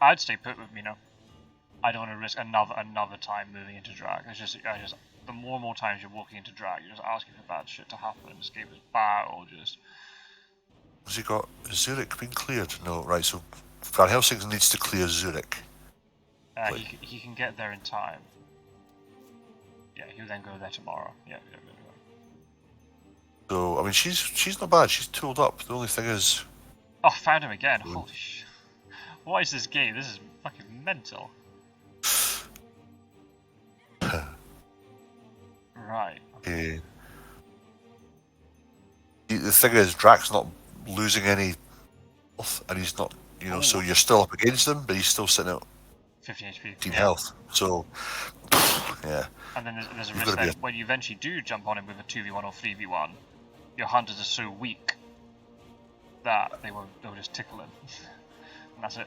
I'd stay put with Mina. I don't want to risk another time moving into drag. It's just the more and more times you're walking into drag, you're just asking for bad shit to happen. This game is bad, or just. Has he got Zurich been cleared? No, right. So Van Helsing needs to clear Zurich. He can get there in time. Yeah, he'll then go there tomorrow. Yeah. So I mean, she's not bad. She's tooled up. The only thing is. Oh, found him again. Holy shit. What is this game? This is fucking mental. Right. Okay. The thing is, Drac's not losing any health, and he's not, so you're still up against him, but he's still sitting at 15 HP. 15 health. So, yeah. And then there's a risk that when you eventually do jump on him with a 2v1 or 3v1, your hunters are so weak that they'll just tickle him. And that's it.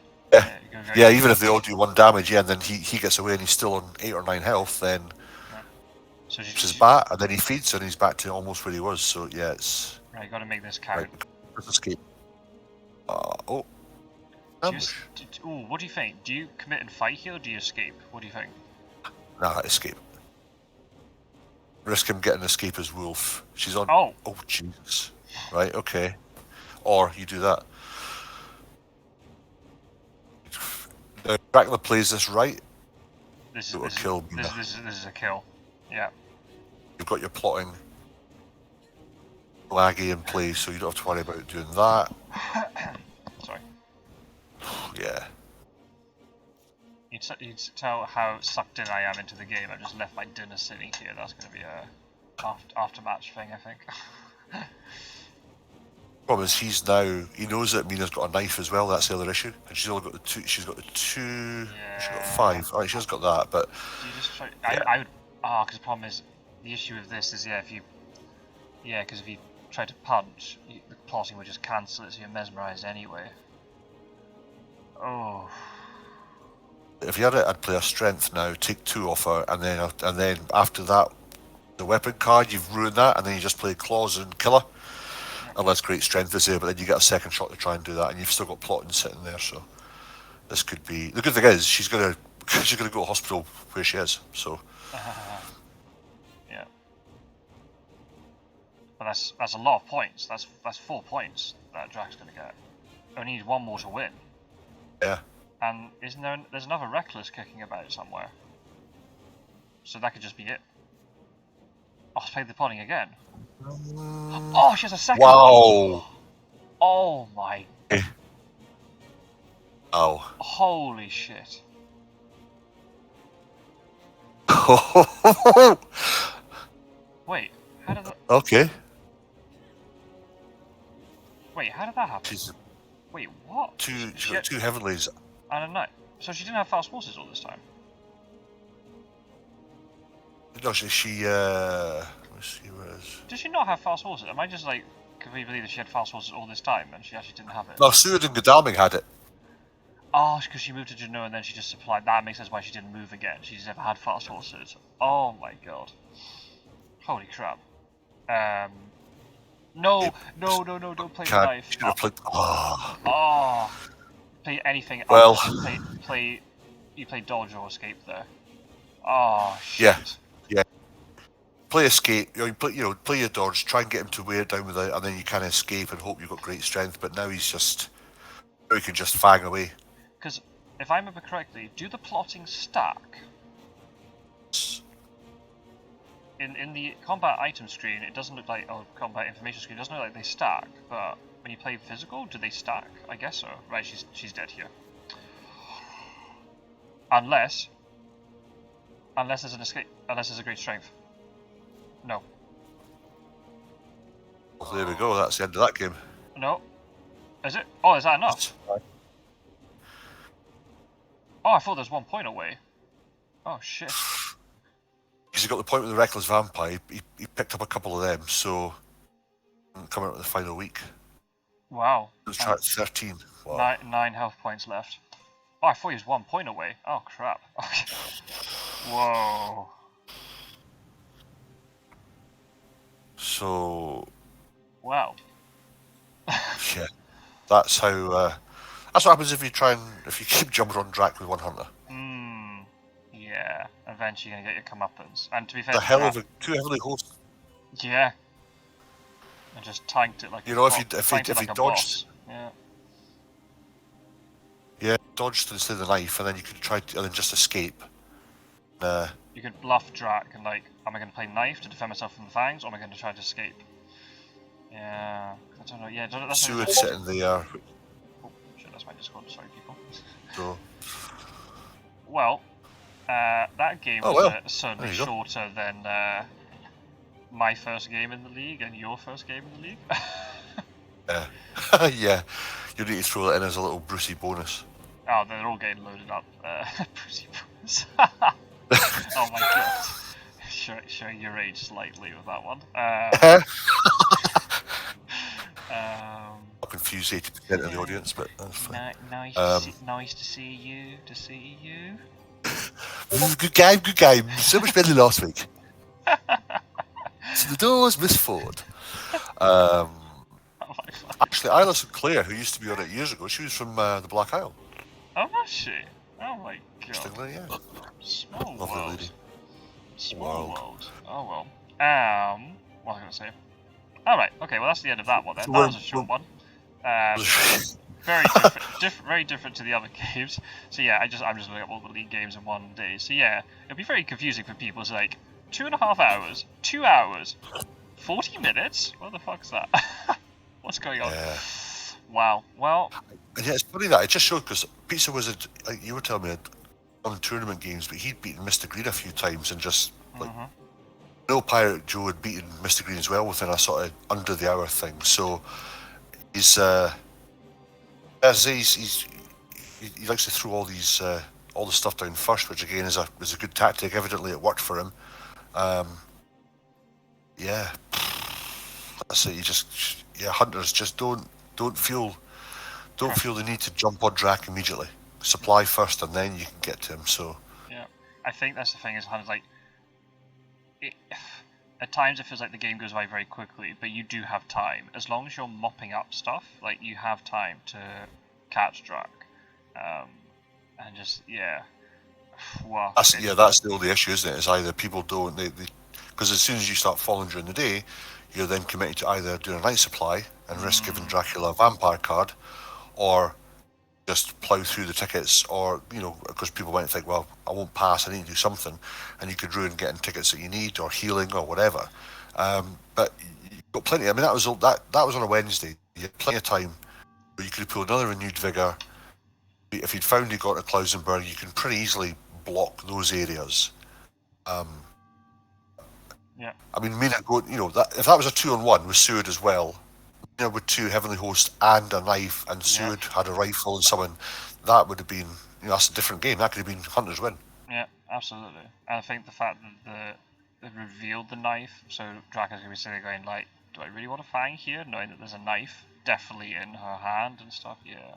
Yeah, even if they all do 1 damage, and then he gets away and he's still on 8 or 9 health, then so his bat, and then he feeds and he's back to almost where he was. So yeah, it's right. You got to make this count. Right, let's escape. What do you think? Do you commit and fight here, or do you escape? What do you think? Nah, escape. Risk him getting escape as Wolf. She's on. Oh Jesus. Right. Okay. Or you do that. Dracula plays this right. This It will is kill me. this is a kill. Yeah. You've got your plotting laggy in place, so you don't have to worry about doing that. Sorry. Yeah. You'd tell how sucked in I am into the game. I just left my dinner sitting here. That's going to be a after match thing, I think. Problem is, he knows that Mina's got a knife as well. That's the other issue, and she's only got the two. She's got the two. Yeah. She's got 5. Alright, she has got that, but Do you just try? Yeah. I would. Because the problem is, the issue with this is because if you try to punch, the plotting would just cancel it, so you're mesmerized anyway. Oh. if you had it, I'd play a strength now, take 2 off her, and then after that, the weapon card, you've ruined that, and then you just play claws and kill her. Unless great strength is there, but then you get a second shot to try and do that, and you've still got plotting sitting there. So this could be. The good thing is she's gonna go to hospital where she is. So yeah, but that's a lot of points. That's 4 points that Drax gonna get. Only needs 1 more to win. yeah. And there's another Reckless kicking about somewhere. So that could just be it. Oh, let's play the plotting again. Oh, she has a second Wow. one. Oh my. Oh. Holy shit. Wait, how did that... Okay. Wait, how did that happen? Wait, what? She got 2 heavenlies. I don't know. So she didn't have fast horses all this time? No, she let's see where it is. Did she not have fast horses? Am I just like, can we believe that she had fast horses all this time and she actually didn't have it? No, Seward and Godalming had it. Oh, because she moved to Genoa and then she just supplied. That makes sense why she didn't move again. She's never had fast horses. Oh my god. Holy crap. No, don't play the knife. Should have played. Oh. Play anything Well. else. You play dodge or escape there. Oh, shit. Yeah. Play escape. Play your dodge. Try and get him to wear it down with it, and then you kind of escape and hope you've got great strength. But now he can just fang away. Because if I remember correctly, do the plotting stack? In the combat item screen, it doesn't look like, combat information screen, it doesn't look like they stack. But when you play physical, do they stack? I guess so. Right, she's dead here. Unless there's an escape. Unless there's a great strength. No. Well, there we go. That's the end of that game. No. Is it? Oh, is that enough? Oh, I thought there was 1 point away. Oh shit. Because he got the point with the Reckless Vampire. He picked up a couple of them. So coming up with the final week. Wow. Let's try at 13. Wow. 9 health points left. Oh, I thought he was 1 point away. Oh crap. Whoa. So. Wow. Yeah. That's how. That's what happens if you keep jumping on Drac with 1 hunter. Yeah. Eventually you're gonna get your comeuppance. And to be fair, The hell of 2 heavily hosts. Yeah. And just tanked it like if you dodged. Yeah. Yeah, dodged instead of the knife, and then you could try to, and then just escape. You could bluff Drac and am I going to play knife to defend myself from the fangs, or am I going to try to escape? Yeah, I don't know. Yeah, that's Seward sitting there. Oh shit, that's my Discord. Sorry, people. So. Well, that game was certainly shorter than my first game in the league and your first game in the league. Yeah, you need to throw that in as a little Brucey bonus. Oh, they're all getting loaded up. Brucey bonus. Oh my god. Showing your age slightly with that one. I'll confuse 80% of the audience, but that's fine. Nice to see you. Good game. So much better than last week. So the doors, Miss Ford. Actually, Isla St. Clair, who used to be on it years ago, she was from the Black Isle. Oh, was she? Oh my god. Yeah. Small Lovely world. lady. Small world. Oh well. What was I going to say? Alright, okay, well that's the end of that one then. That was a short one. very very different to the other games. So yeah, I'm just looking at all the League games in one day. So yeah, it'd be very confusing for people. It's like 2.5 hours, 2 hours, 40 minutes. What the fuck's that? What's going on? Yeah. Wow. Well. And yeah, it's funny that it just showed because Pizzawizard, like you were telling me, on tournament games, but he'd beaten Mr. Green a few times and just like. No, Piratejoe had beaten Mr. Green as well within a sort of under the hour thing. So he's he likes to throw all these all the stuff down first, which again is a good tactic. Evidently, it worked for him. Yeah, that's it. Hunters just don't feel the need to jump on Drac immediately. Supply first, and then you can get to him. So yeah, I think that's the thing is Hunters like. At times it feels like the game goes by very quickly, but you do have time. As long as you're mopping up stuff, like you have time to catch Drac. And just, yeah. Wow. that's the only issue, isn't it? Is either people don't, because as soon as you start falling during the day, you're then committed to either doing a night supply and risk giving Dracula a vampire card, or just plough through the tickets, or because people might think, well, I won't pass, I need to do something, and you could ruin getting tickets that you need or healing or whatever. But you've got plenty. I mean, that was on a Wednesday. You had plenty of time where you could have pulled another renewed vigor. If you'd found you got to Klausenberg, you can pretty easily block those areas. Yeah. I mean, Mina go. If that was a 2-on-1 with Seward as well. With 2 Heavenly Hosts and a knife, and Seward had a rifle and someone, that would have been, that's a different game. That could have been Hunter's win. Yeah, absolutely. And I think the fact that they revealed the knife, so Dracula's going to be sitting there going like, do I really want to fang here, knowing that there's a knife definitely in her hand and stuff, yeah.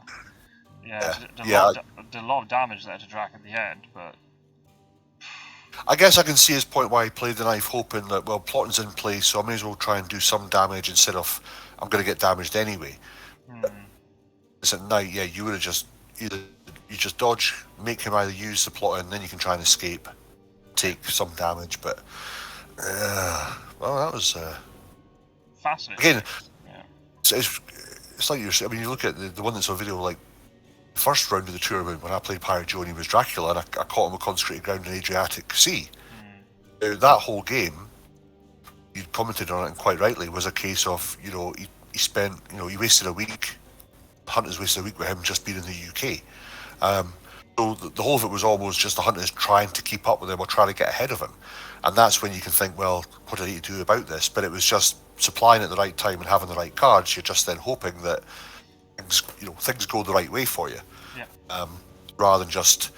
Did a lot of damage there to Drac at the end, but... I guess I can see his point why he played the knife, hoping that, well, plotting's in place, so I may as well try and do some damage instead of I'm going to get damaged anyway. It's at night, yeah, you would have just either you just dodge, make him either use the plot, and then you can try and escape, take some damage. But well, that was fascinating. Again, it's like you're. I mean, you look at the one that's on video, like the first round of the tournament when I played Piratejoe and he was Dracula, and I caught him with consecrated ground in Adriatic Sea. That whole game, you commented on it, and quite rightly, was a case of he spent he wasted a week. Hunters wasted a week with him just being in the UK. So the whole of it was almost just the Hunters trying to keep up with him or trying to get ahead of him, and that's when you can think, well, what do I need to do about this? But it was just supplying at the right time and having the right cards. You're just then hoping that things go the right way for you, rather than just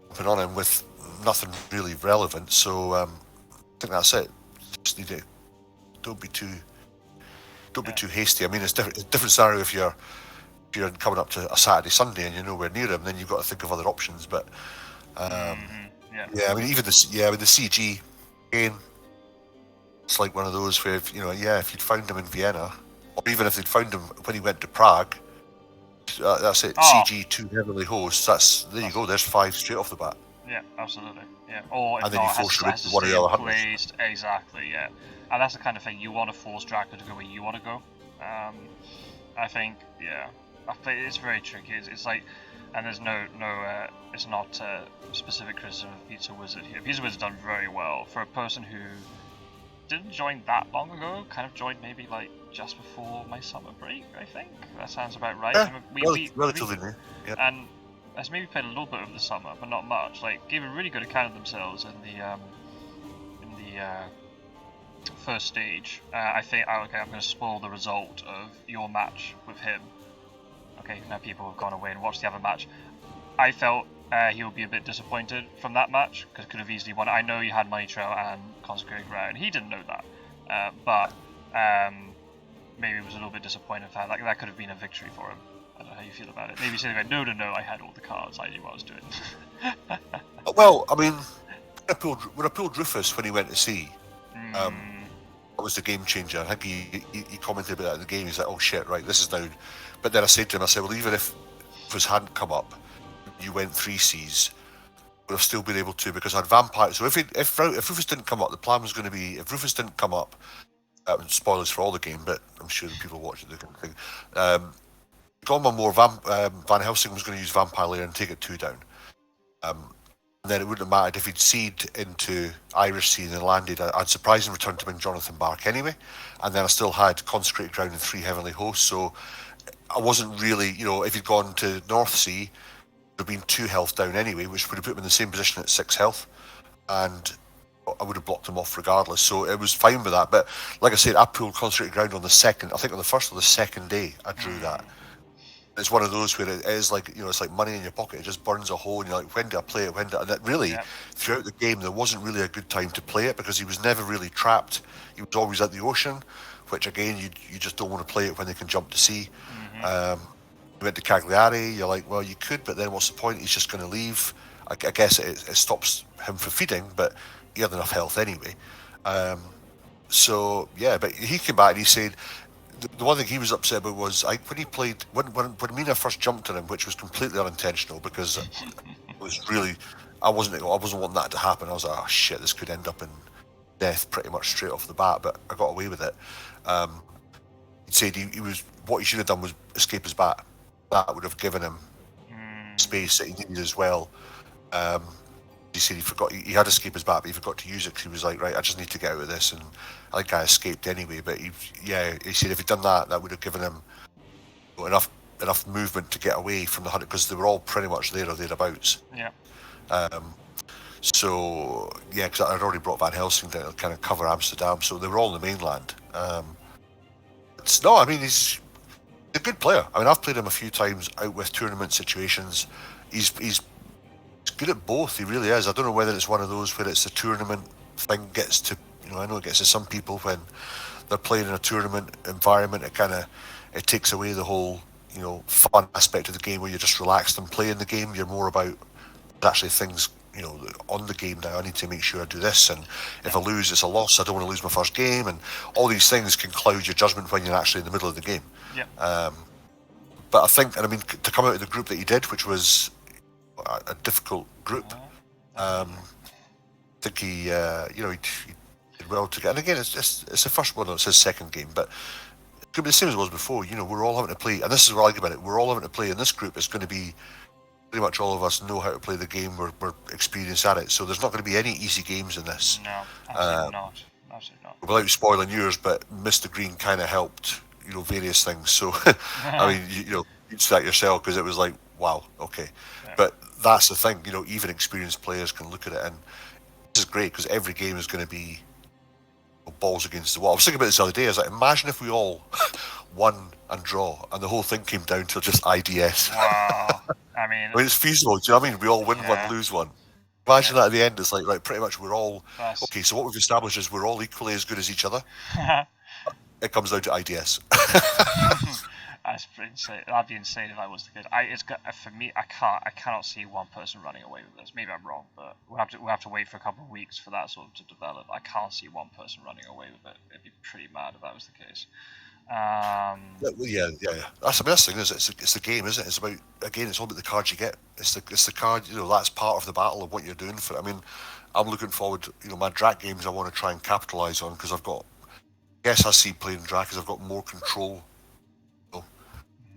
jumping on him with nothing really relevant. So I think that's it. Just need to don't be too hasty. I mean, it's a different scenario if you're coming up to a Saturday, Sunday, and you're nowhere near him. Then you've got to think of other options. But I mean, even with the CG, again, it's like one of those where if you'd found him in Vienna, or even if they'd found him when he went to Prague, that's it. CG 2 Heavenly Hosts. There you go. There's 5 straight off the bat. Yeah, absolutely. Yeah, or if and then not, you force has one of the other placed. Exactly. Yeah, and that's the kind of thing you want to force Dracula to go where you want to go. I think, but it's very tricky. It's like, and there's it's not specific criticism of Pizzawizard here. Pizzawizard's done very well for a person who didn't join that long ago. Kind of joined maybe like just before my summer break. I think that sounds about right. Yeah, relatively new. Yeah. And has maybe played a little bit over the summer, but not much. Like, gave a really good account of themselves in the first stage. I think, I'm going to spoil the result of your match with him. Okay, now people have gone away and watched the other match. I felt he would be a bit disappointed from that match, because could have easily won. I know you had Money Trail and Consecrated Ground. He didn't know that, but maybe he was a little bit disappointed in that. Like, that could have been a victory for him. I don't know how you feel about it. Maybe saying like, no, I had all the cards. I knew what I was doing. Well, I mean, when I pulled Rufus when he went to sea, that was the game changer. I think he commented about that in the game. He's like, oh shit, right, this is now. But then I said to him, well, even if Rufus hadn't come up, you went 3 seas, would have still been able to, because I had Vampire. So if Rufus didn't come up, the plan was going to be, if Rufus didn't come up, spoilers for all the game, but I'm sure the people watching the thing. gone more Van Helsing was going to use Vampire Lair and take it 2 down. And then it wouldn't have mattered if he'd seed into Irish Sea and then landed. I'd surprise and return to bring Jonathan Bark anyway. And then I still had Consecrated Ground and 3 Heavenly Hosts. So I wasn't really, if he'd gone to North Sea, it would have been 2 health down anyway, which would have put him in the same position at 6 health. And I would have blocked him off regardless. So it was fine with that. But like I said, I pulled Consecrated Ground on the second, I think on the first or the second day I drew that. It's one of those where it is like, it's like money in your pocket. It just burns a hole, and you're like, when do I play it? And it really, throughout the game, there wasn't really a good time to play it because he was never really trapped. He was always at the ocean, which again, you just don't want to play it when they can jump to sea. We went to Cagliari. You're like, well, you could, but then what's the point? He's just going to leave. I guess it stops him from feeding, but he had enough health anyway. So yeah, but he came back and he said. The one thing he was upset about was when he played when Mina first jumped on him, which was completely unintentional because it was really I wasn't wanting that to happen. I was like, oh shit, this could end up in death pretty much straight off the bat, but I got away with it. He said he was what he should have done was escape his bat. That would have given him space that he needed as well. He said he forgot he had escape his bat, but he forgot to use it because he was like, right, I just need to get out of this, and I think I escaped anyway. But he said if he'd done that, that would have given him enough movement to get away from the hunter because they were all pretty much there or thereabouts. Yeah. So yeah, because I'd already brought Van Helsing down to kind of cover Amsterdam, so they were all in the mainland. He's a good player. I mean, I've played him a few times out with tournament situations. He's good at both. He really is. I don't know whether it's one of those where it's the tournament thing gets to, I know it gets to some people when they're playing in a tournament environment. It takes away the whole fun aspect of the game where you're just relaxed and playing the game. You're more about actually things on the game now. I need to make sure I do this, and if I lose, it's a loss. I don't want to lose my first game, and all these things can cloud your judgment when you're actually in the middle of the game. Yeah. But I think, and I mean, to come out of the group that he did, which was a difficult group, I think he did well to get. And again, it's the first one. It's his second game, but it's going to be the same as it was before. We're all having to play, and this is what I like about it. We're all having to play in this group. It's going to be pretty much all of us know how to play the game. We're experienced at it, so there's not going to be any easy games in this. No, absolutely not. Absolutely not. Without spoiling yours, but Mr. Green kind of helped, various things. So, I mean, you'd say that yourself because it was like, wow, okay. Yeah. But that's the thing, even experienced players can look at it, and this is great because every game is going to be balls against the wall. I was thinking about this the other day. I was like, imagine if we all won and draw, and the whole thing came down to just IDS. Wow. I mean, it's feasible. Do you know what I mean? We all win one, lose one. Imagine that at the end. It's like, right, pretty much we're all okay. So what we've established is we're all equally as good as each other. It comes down to IDS. That's pretty insane. That'd be insane if I was the kid. For me, I cannot see one person running away with this. Maybe I'm wrong, but we'll have to wait for a couple of weeks for that sort of to develop. I can't see one person running away with it. It'd be pretty mad if that was the case. Yeah. That's the best thing. It's the game, isn't it? It's about, again, it's all about the cards you get. It's the card. That's part of the battle of what you're doing for it. I mean, I'm looking forward. My Drac games I want to try and capitalise on because I've got. I guess I see playing Drac as I've got more control.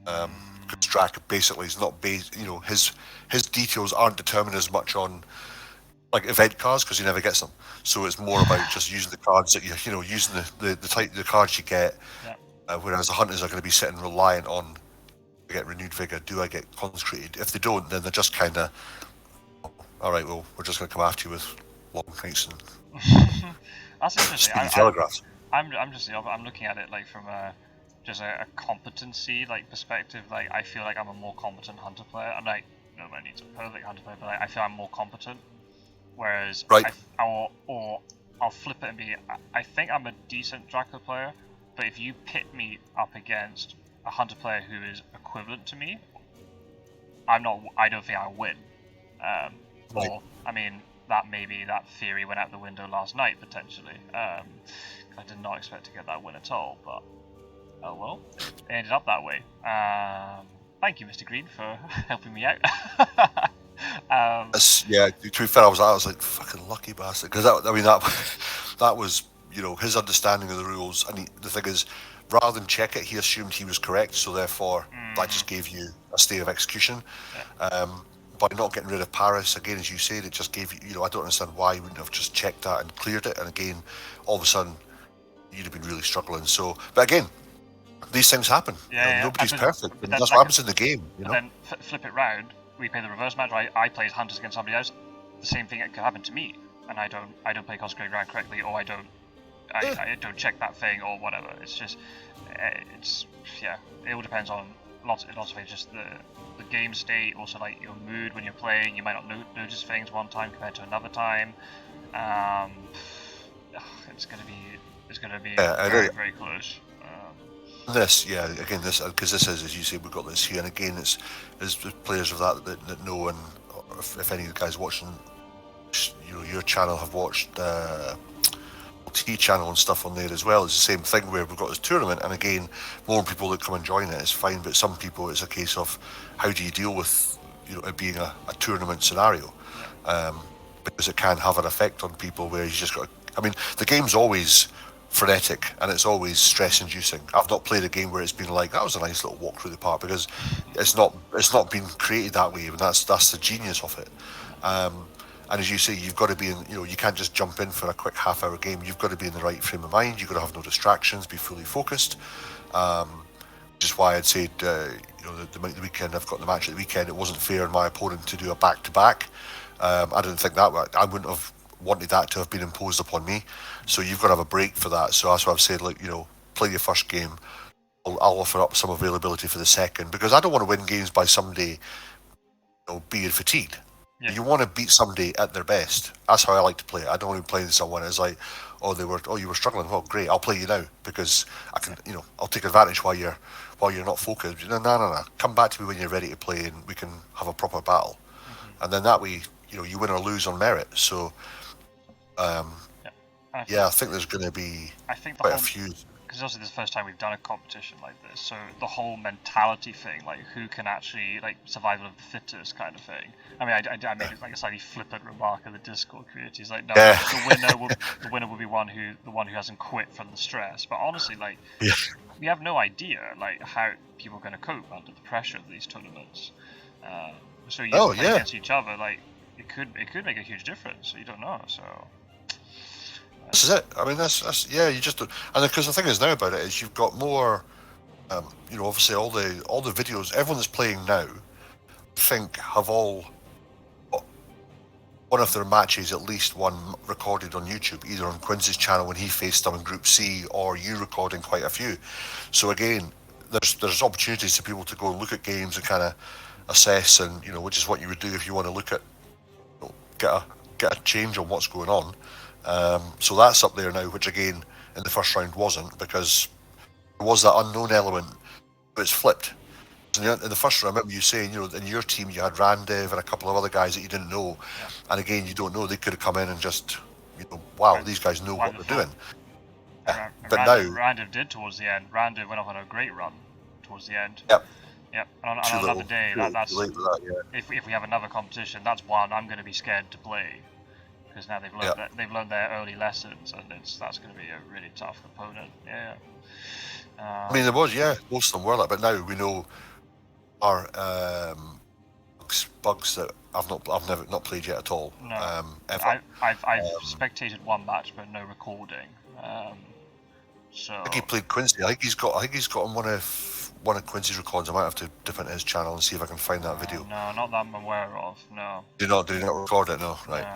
Because Drac basically is not based. His details aren't determined as much on like event cards because he never gets them. So it's more about just using the cards that using the cards you get. Yeah. Whereas the hunters are going to be sitting reliant on, I get renewed vigor, do I get consecrated? If they don't, then they're just kind of, all right, well, we're just going to come after you with long nights and that's interesting. speedy telegraphs. I'm looking at it like from a competency perspective. Like I feel like I'm a more competent hunter player. I'm like nobody needs a perfect hunter player, but I feel I'm more competent. Whereas I'll flip it and be I think I'm a decent Dracula player. But if you pit me up against a hunter player who is equivalent to me, I don't think I'll win. Or I mean, that theory went out the window last night potentially. I did not expect to get that win at all, but oh well, it ended up that way. Thank you, Mr. Green, for helping me out. To be fair, I was like fucking lucky bastard because that was his understanding of the rules, and the thing is, rather than check it, he assumed he was correct, so therefore that just gave you a stay of execution. By not getting rid of Paris, again, as you said, it just gave you, I don't understand why you wouldn't have just checked that and cleared it, and again, all of a sudden, you'd have been really struggling. So, but again, these things happen. Nobody's perfect, but that's what happens in the game. Then flip it round, we play the reverse match. I play Hunters against somebody else. The same thing could happen to me, and I don't play Consecrated Ground correctly, or I don't check that thing, or whatever. It's just, it all depends on lots of things. Just the game state, also like your mood when you're playing. You might not notice things one time compared to another time. It's gonna be very, very close. Again, because this is, as you say, we've got this here, and again, it's players of that know, and if any of the guys watching, your channel have watched T channel and stuff on there as well. It's the same thing where we've got this tournament, and again, more people that come and join it is fine, but some people it's a case of how do you deal with it being a tournament scenario, because it can have an effect on people where you just got. I mean, the game's always frenetic and it's always stress-inducing. I've not played a game where it's been like that was a nice little walk through the park, because it's not been created that way, and that's the genius of it. And as you say, you've got to be in, you can't just jump in for a quick half-hour game. You've got to be in the right frame of mind. You've got to have no distractions, be fully focused. Which is why I'd said, the weekend, I've got the match at the weekend. It wasn't fair on my opponent to do a back-to-back. I didn't think that. I wouldn't have wanted that to have been imposed upon me. So you've got to have a break for that. So that's why I've said, play your first game. I'll offer up some availability for the second, because I don't want to win games by somebody being fatigued. Yeah. You want to beat somebody at their best. That's how I like to play it. I don't want to be playing someone as like, you were struggling. Well, great, I'll play you now because I can, I'll take advantage while you're not focused. No. Come back to me when you're ready to play, and we can have a proper battle. Mm-hmm. And then that way, you win or lose on merit. So, I think there's going to be quite a few. Because also this is the first time we've done a competition like this, so the whole mentality thing, like who can actually, like, survival of the fittest kind of thing. I mean, I made it like a slightly flippant remark in the Discord community. It's like, no, the winner will be the one who hasn't quit from the stress. But honestly, like, we have no idea like how people are going to cope under the pressure of these tournaments. So you play against each other, like it could make a huge difference. So you don't know. So. This is it. I mean, that's you just don't. And because the thing is now about it is you've got more, obviously all the videos, everyone that's playing now, I think have all one of their matches, at least one recorded on YouTube, either on Quincy's channel when he faced them in Group C, or you recording quite a few. So again, there's opportunities for people to go and look at games and kind of assess, and which is what you would do if you want to look at get a change on what's going on. So that's up there now, which again in the first round wasn't, because there was that unknown element, but it's flipped. In the first round, I remember you saying, in your team you had Randev and a couple of other guys that you didn't know, and again you don't know, they could have come in and just, these guys know what they're doing. But Randev did towards the end. Randev went off on a great run towards the end. Yep. And on another day, if we have another competition, that's one I'm going to be scared to play. Because now they've learned their early lessons, and that's going to be a really tough opponent. I mean, there was most of them were like, but now we know are bugs that I've never not played yet at all. No, ever. I've spectated one match, but no recording. So I think he played Quincy. I think he's got on one of Quincy's records. I might have to dip into his channel and see if I can find that video. No, not that I'm aware of. No. Do not record it? No, right.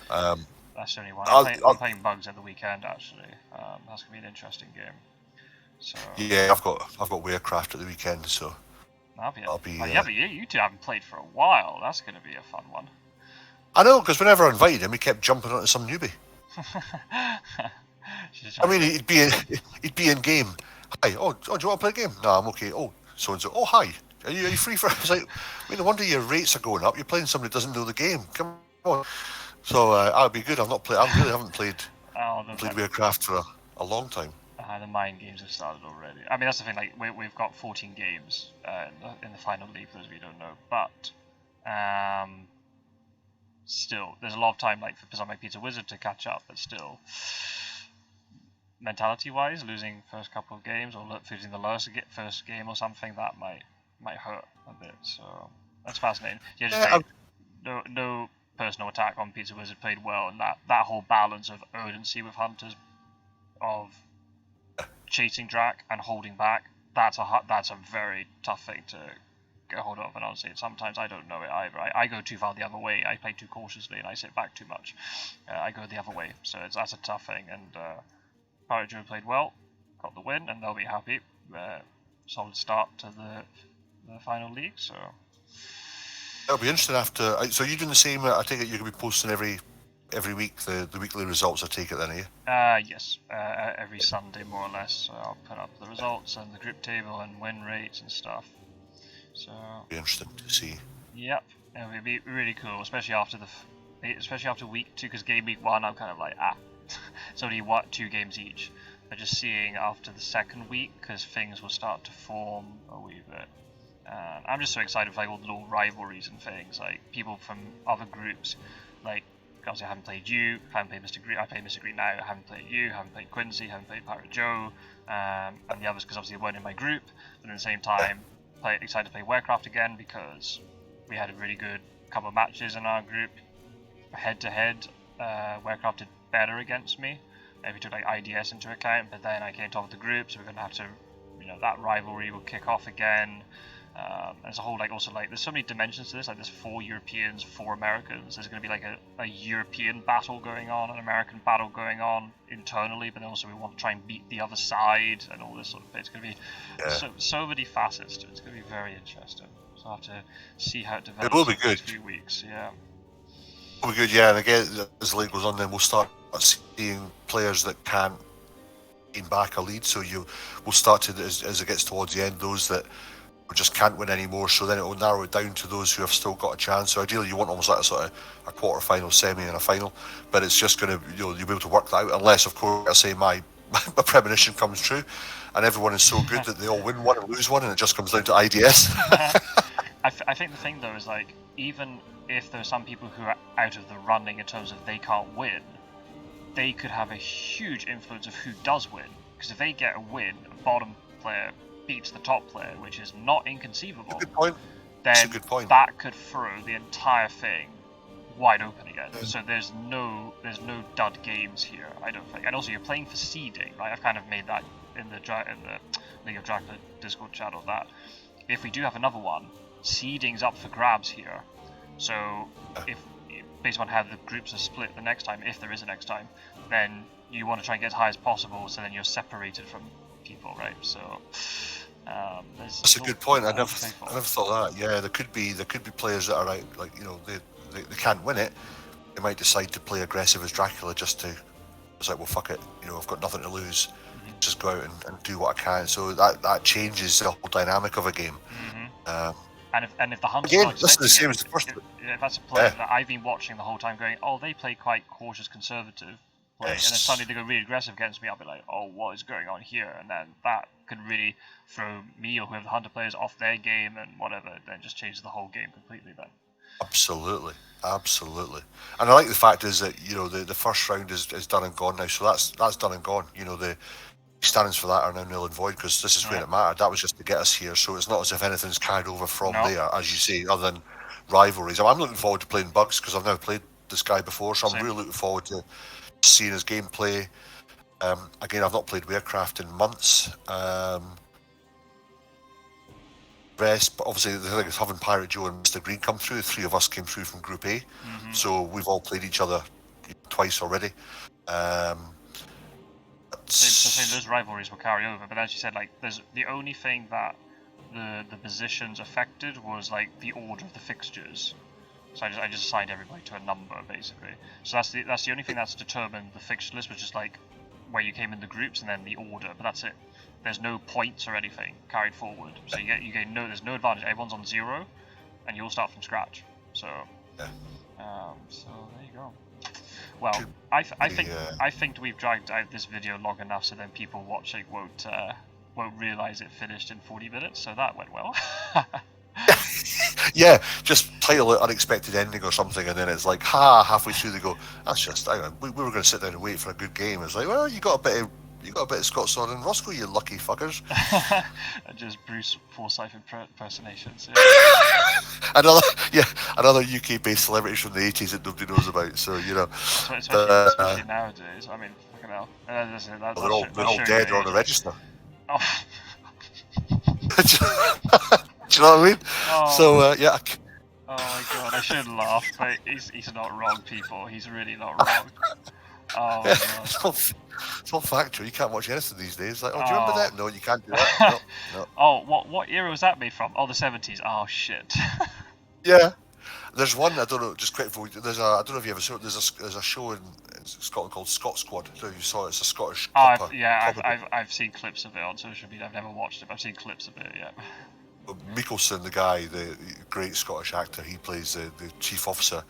No. That's the only one. I'm playing bugs at the weekend actually. That's gonna be an interesting game. So. Yeah, I've got Warecraft at the weekend, so. That'll be. But you two haven't played for a while. That's gonna be a fun one. I know, because whenever I invited him, he kept jumping onto some newbie. I mean, he'd be in game. Hi, do you want to play a game? No, I'm okay. Oh, so and so. Oh, hi. Are you free for? It's like, no wonder your rates are going up. You're playing somebody who doesn't know the game. Come on. So I'll be good. I really haven't played Warecraft for a long time. The mind games have started already. I mean, that's the thing. Like we've got 14 games in the final league, for those of you who don't know. But still, there's a lot of time, like for my Pizzawizard to catch up. But still, mentality-wise, losing first couple of games or losing the first game or something, that might hurt a bit. So that's fascinating. Yeah, just say, no personal attack on Pizzawizard played well, and that whole balance of urgency with hunters, of chasing Drac and holding back. That's a very tough thing to get hold of, and honestly, sometimes I don't know it either. I go too far the other way. I play too cautiously, and I sit back too much. I go the other way, so that's a tough thing. And Piratejoe played well, got the win, and they'll be happy. Solid start to the final league. So it'll be interesting after. So you're doing the same. I take it you're going to be posting every week the weekly results. I take it then, are you? Yes, every Sunday more or less. So I'll put up the results and the group table and win rates and stuff. So be interesting to see. Yep, it'll be really cool, especially after week 2, because game week 1 I'm kind of like it's only 2 games each. But just seeing after the second week, because things will start to form a wee bit. I'm just so excited for like all the little rivalries and things, like people from other groups, like obviously I haven't played you, haven't played Mr. Green, I play Mr. Green now, I haven't played you, haven't played Quincy, haven't played Piratejoe, and the others because obviously they weren't in my group, but at the same time, excited to play Warcraft again because we had a really good couple of matches in our group, head-to-head. Warcraft did better against me if you took like IDS into account, but then I came top of the group, so we're going to have to, that rivalry will kick off again. There's a whole there's so many dimensions to this. Like there's 4 Europeans, 4 Americans. There's going to be like a European battle going on, an American battle going on internally, but then also we want to try and beat the other side and all this sort of thing. It's going to be so many facets to it. It's going to be very interesting. So I'll have to see how it develops. It will be good. In a few weeks, yeah. It will be good, yeah. And again, as the league goes on, then we'll start seeing players that can't gain back a lead. So we'll start to, as it gets towards the end, those that just can't win anymore, so then it will narrow it down to those who have still got a chance. So ideally you want almost like a sort of a quarter-final, semi and a final, but it's just going to, you'll be able to work that out, unless of course I say my premonition comes true and everyone is so good that they all win one and lose one and it just comes down to IDS. I think the thing though is like, even if there's some people who are out of the running in terms of they can't win, they could have a huge influence of who does win, because if they get a win, a bottom player beats the top player, which is not inconceivable. Good point. Then That's a good point. That could throw the entire thing wide open again. So there's no dud games here, I don't think. And also you're playing for seeding, right? I've kind of made that in the League of Dracula Discord channel, that if we do have another one, seeding's up for grabs here. So if based on how the groups are split the next time, if there is a next time, then you want to try and get as high as possible, so then you're separated from people, right? So that's a good point. I never thought that. Yeah, there could be players that are out, like they can't win it. They might decide to play aggressive as Dracula just to. It's like, well, fuck it. I've got nothing to lose. Mm-hmm. Just go out and do what I can. So that changes the whole dynamic of a game. Mm-hmm. And if the hunters again, this is the same as the first. If that's a player that I've been watching the whole time, going, oh, they play quite cautious, conservative. Play, yes. And then suddenly they go really aggressive against me, I'll be like, oh, what is going on here? And then that could really throw me or whoever the hunter players off their game and whatever, then just changes the whole game completely then. Absolutely. And I like the fact is that, the first round is done and gone now, so that's done and gone. The standings for that are now null and void, because this is where it mattered. That was just to get us here, so it's not as if anything's carried over from there, as you say, other than rivalries. I'm looking forward to playing Bugs, because I've never played this guy before, so I'm really looking forward to seeing his gameplay. Again, I've not played Warcraft in months. But obviously the thing is, having Piratejoe and Mr. Green come through, the 3 of us came through from Group A, so we've all played each other twice already. So those rivalries will carry over, but as you said, like, there's the only thing that the positions affected was like the order of the fixtures. So I just assigned everybody to a number, basically. So that's the only thing that's determined the fixture list, was just like where you came in the groups and then the order. But that's it. There's no points or anything carried forward. So there's no advantage. Everyone's on 0, and you all start from scratch. So so there you go. Well, I think we've dragged out this video long enough, so then people watching won't realize it finished in 40 minutes. So that went well. Yeah, just title it Unexpected Ending or something, and then it's like, halfway through they go, that's just, we were going to sit down and wait for a good game. It's like, well, you got a bit of You got a bit of Scot-sword in Rossco, you lucky fuckers. Just Bruce Forsyth impersonations. Another UK-based celebrity from the 80s that nobody knows about. So Especially nowadays. I mean, fucking hell. they're all dead or on the register. Oh. Do you know what I mean? Oh. So yeah. Oh my god, I should laugh, but he's not wrong, people. He's really not wrong. Oh my god. It's all factual. You can't watch anything these days. Like, do you remember that? No, you can't do that. No. Oh, what era was that made from? Oh, the 70s. Oh shit. Yeah. There's one, I don't know, just quick for you. I don't know if you ever saw it. There's a show in Scotland called Scots-word. I don't know if you saw it. It's a Scottish. I've seen clips of it on social media. I've never watched it, but I've seen clips of it. Yeah. Mikkelsen, the guy, the great Scottish actor, he plays the chief officer.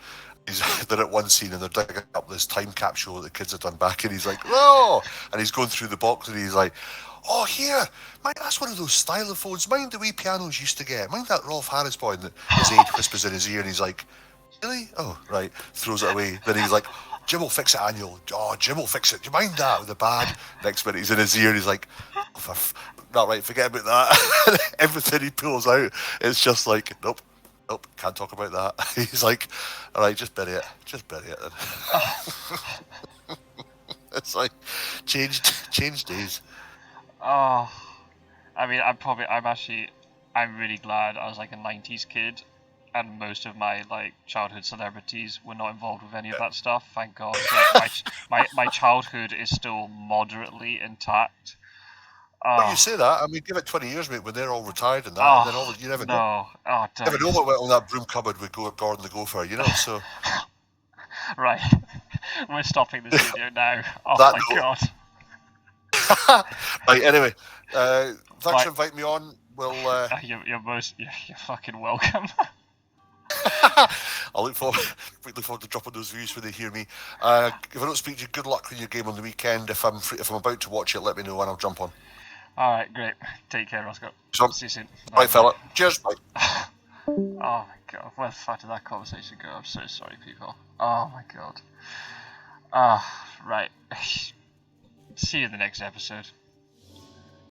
They're at one scene and they're digging up this time capsule that the kids have done back, and he's like, "Oh!" And he's going through the box and he's like, "Oh, here, mind, that's one of those stylophones. Mind the wee pianos used to get. Mind that Rolf Harris boy." And his aide whispers in his ear, and he's like, "Really? Oh, right." Throws it away. Then he's like, "Jim will fix it, Annual. Oh, Jim will fix it. Do you mind that with the bad?" Next minute, he's in his ear, and he's like, "Oh, not right. Forget about that." Everything he pulls out, it's just like, nope, can't talk about that. He's like, "All right, just bury it then." It's like changed days. Oh, I mean, I'm really glad I was like a 90s kid, and most of my like childhood celebrities were not involved with any of that stuff. Thank God. My childhood is still moderately intact. Well, you say that. I mean, give it 20 years, mate, when they're all retired and that, and then you never know. Oh, you never know what went on that broom cupboard with Gordon the Gopher, you know. So. Right, we're stopping this video now. Oh my god. Right. Anyway, thanks for inviting me on. We'll. You're fucking welcome. I look forward to dropping those views when they hear me. If I don't speak to you, good luck with your game on the weekend. If I'm about to watch it, let me know and I'll jump on. All right, great. Take care, Roscoe. See you soon. Bye, fella. Cheers. Bye. Oh my god, where the fuck did that conversation go? I'm so sorry, people. Oh my god. Right. See you in the next episode.